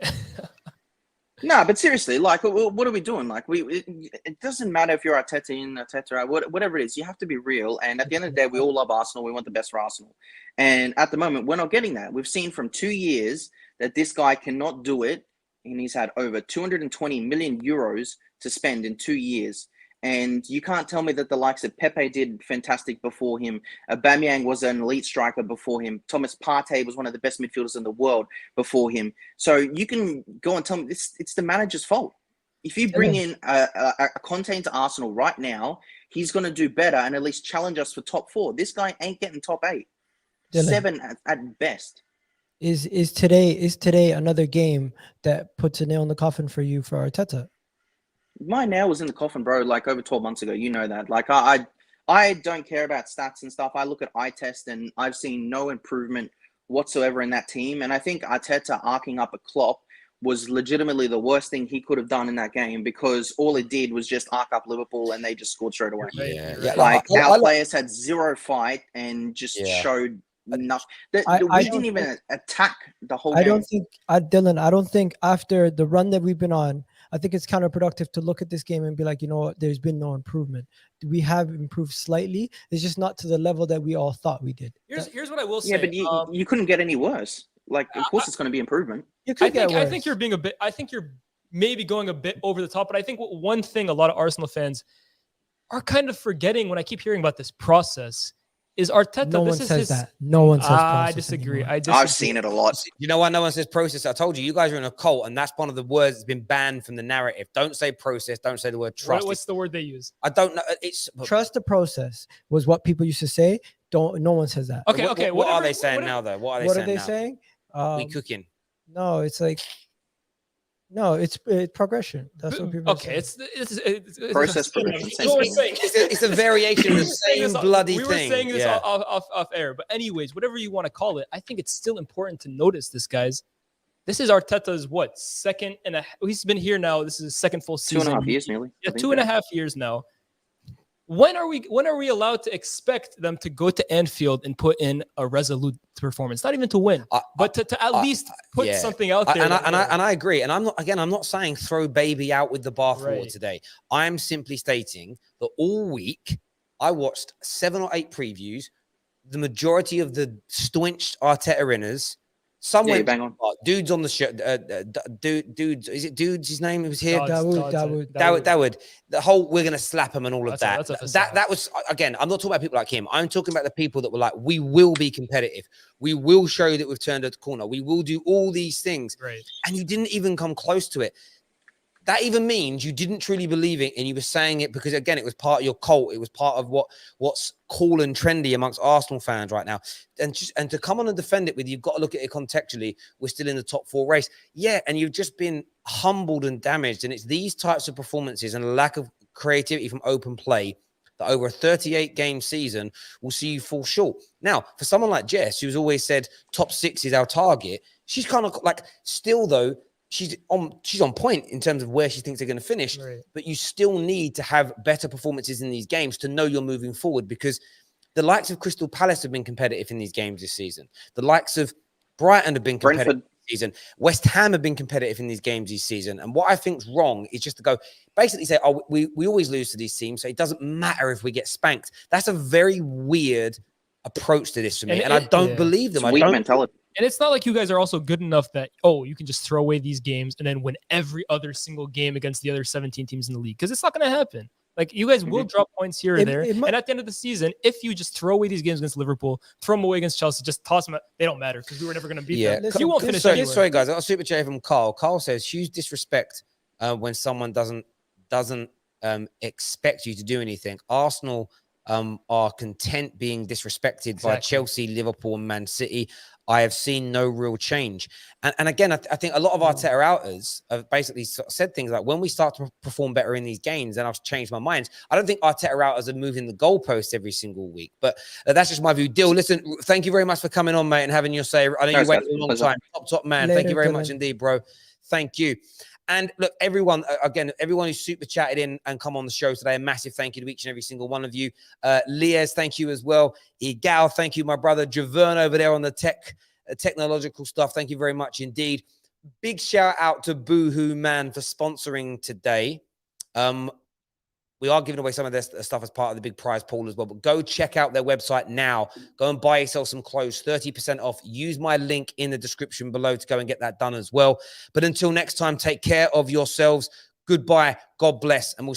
J: No, but seriously, like, what are we doing? Like, it doesn't matter if you're Arteta in, Arteta out, whatever it is. You have to be real. And at the end of the day, we all love Arsenal. We want the best for Arsenal. And at the moment, we're not getting that. We've seen from 2 years that this guy cannot do it. And he's had over 220 million euros to spend in 2 years. And you can't tell me that the likes of Pepe did fantastic before him. Aubameyang was an elite striker before him. Thomas Partey was one of the best midfielders in the world before him. So you can go and tell me it's the manager's fault. If you bring in a Conte into Arsenal right now, he's going to do better and at least challenge us for top 4. This guy ain't getting top 8. Dylan. 7 at best.
C: Is today another game that puts a nail in the coffin for you for Arteta?
J: My nail was in the coffin, bro, like over 12 months ago. You know that. Like, I don't care about stats and stuff. I look at eye test, and I've seen no improvement whatsoever in that team. And I think Arteta arcing up a Klopp was legitimately the worst thing he could have done in that game, because all it did was just arc up Liverpool and they just scored straight away.
A: Yeah.
J: Like, our players had zero fight and just showed enough. We didn't even attack the whole game.
C: I don't think, Dylan, I don't think after the run that we've been on, I think it's counterproductive to look at this game and be like, you know what, there's been no improvement. We have improved slightly. It's just not to the level that we all thought we did.
B: Here's what I will say.
J: Yeah, but you couldn't get any worse. Like, of course it's going to be improvement.
B: I think you're being I think you're maybe going a bit over the top, but I think one thing a lot of Arsenal fans are kind of forgetting when I keep hearing about this process is Arteta.
C: No one says that. No one says process.
B: I disagree.
J: I've seen it a lot.
A: You know why no one says process? I told you, you guys are in a cult, and that's one of the words that's been banned from the narrative. Don't say process. Don't say the word trust.
B: What's the word they use?
A: I don't know. It's
C: trust the process was what people used to say. No one says that.
B: Okay.
A: What are they saying now, though? What are they
C: saying?
A: We cooking.
C: No, it's like. No, it's progression. That's what people
B: say. It's
J: process progression.
A: It's a variation of the same bloody thing.
B: We were saying this off air, but anyways, whatever you want to call it, I think it's still important to notice this, guys. This is Arteta's second and a. He's been here now. This is his second full season.
J: 2.5 years nearly.
B: Yeah, 2.5 years now. When are we allowed to expect them to go to Anfield and put in a resolute performance? Not even to win, but to at least put something out there.
A: And I agree. And I'm not saying throw baby out with the bathwater today. I'm simply stating that all week I watched 7 or 8 previews. The majority of the staunched Arteta inners Some
J: Yeah, you
A: went
J: bang on.
A: dudes on the show. Dudes, is it dudes? His name was here.
C: Dawood.
A: The whole we're gonna slap him and all of that.
B: That's a facade.
A: That was again. I'm not talking about people like him. I'm talking about the people that were like, we will be competitive. We will show you that we've turned a corner. We will do all these things.
B: Right.
A: And you didn't even come close to it. That even means you didn't truly believe it, and you were saying it because, again, it was part of your cult. It was part of what's cool and trendy amongst Arsenal fans right now. And to come on and defend it with, you've got to look at it contextually. We're still in the top 4 race. Yeah, and you've just been humbled and damaged. And it's these types of performances and a lack of creativity from open play that over a 38-game season will see you fall short. Now, for someone like Jess, who's always said top 6 is our target, she's kind of like still, though, she's on point in terms of where she thinks they're going to finish,
B: Right.
A: but you still need to have better performances in these games to know you're moving forward, because the likes of Crystal Palace have been competitive in these games this season. The likes of Brighton have been competitive
J: Brentford.
A: this season. West Ham have been competitive in these games this season. And what I think's wrong is just to go basically say, oh, we always lose to these teams, so it doesn't matter if we get spanked. That's a very weird approach to this for me. And I don't believe them.
J: It's weak mentality.
B: And it's not like you guys are also good enough that, oh, you can just throw away these games and then win every other single game against the other 17 teams in the league. Because it's not going to happen. Like, you guys will drop points here or there. And at the end of the season, if you just throw away these games against Liverpool, throw them away against Chelsea, just toss them out, they don't matter because we were never going to beat them.
A: Listen,
B: you won't finish anywhere.
A: Sorry, guys. I got a super chat from Carl. Carl says, huge disrespect when someone doesn't expect you to do anything. Arsenal are content being disrespected by Chelsea, Liverpool, and Man City. I have seen no real change. And again, I think a lot of Arteta outers have basically said things like, when we start to perform better in these games, then I've changed my mind. I don't think Arteta outers are moving the goalpost every single week, but that's just my view. Dill, listen, thank you very much for coming on, mate, and having your say. I know you waited a long time. Top man.
C: Later,
A: thank you very
C: Dylan.
A: much indeed, bro. Thank you. And look, everyone, again, everyone who super chatted in and come on the show today, a massive thank you to each and every single one of you. Liaz, thank you as well. Igal, thank you, my brother. Javern over there on the technological stuff. Thank you very much indeed. Big shout out to Boohoo Man for sponsoring today. We are giving away some of this stuff as part of the big prize pool as well, but go check out their website now. Go and buy yourself some clothes, 30% off. Use my link in the description below to go and get that done as well. But until next time, take care of yourselves. Goodbye. God bless. And we'll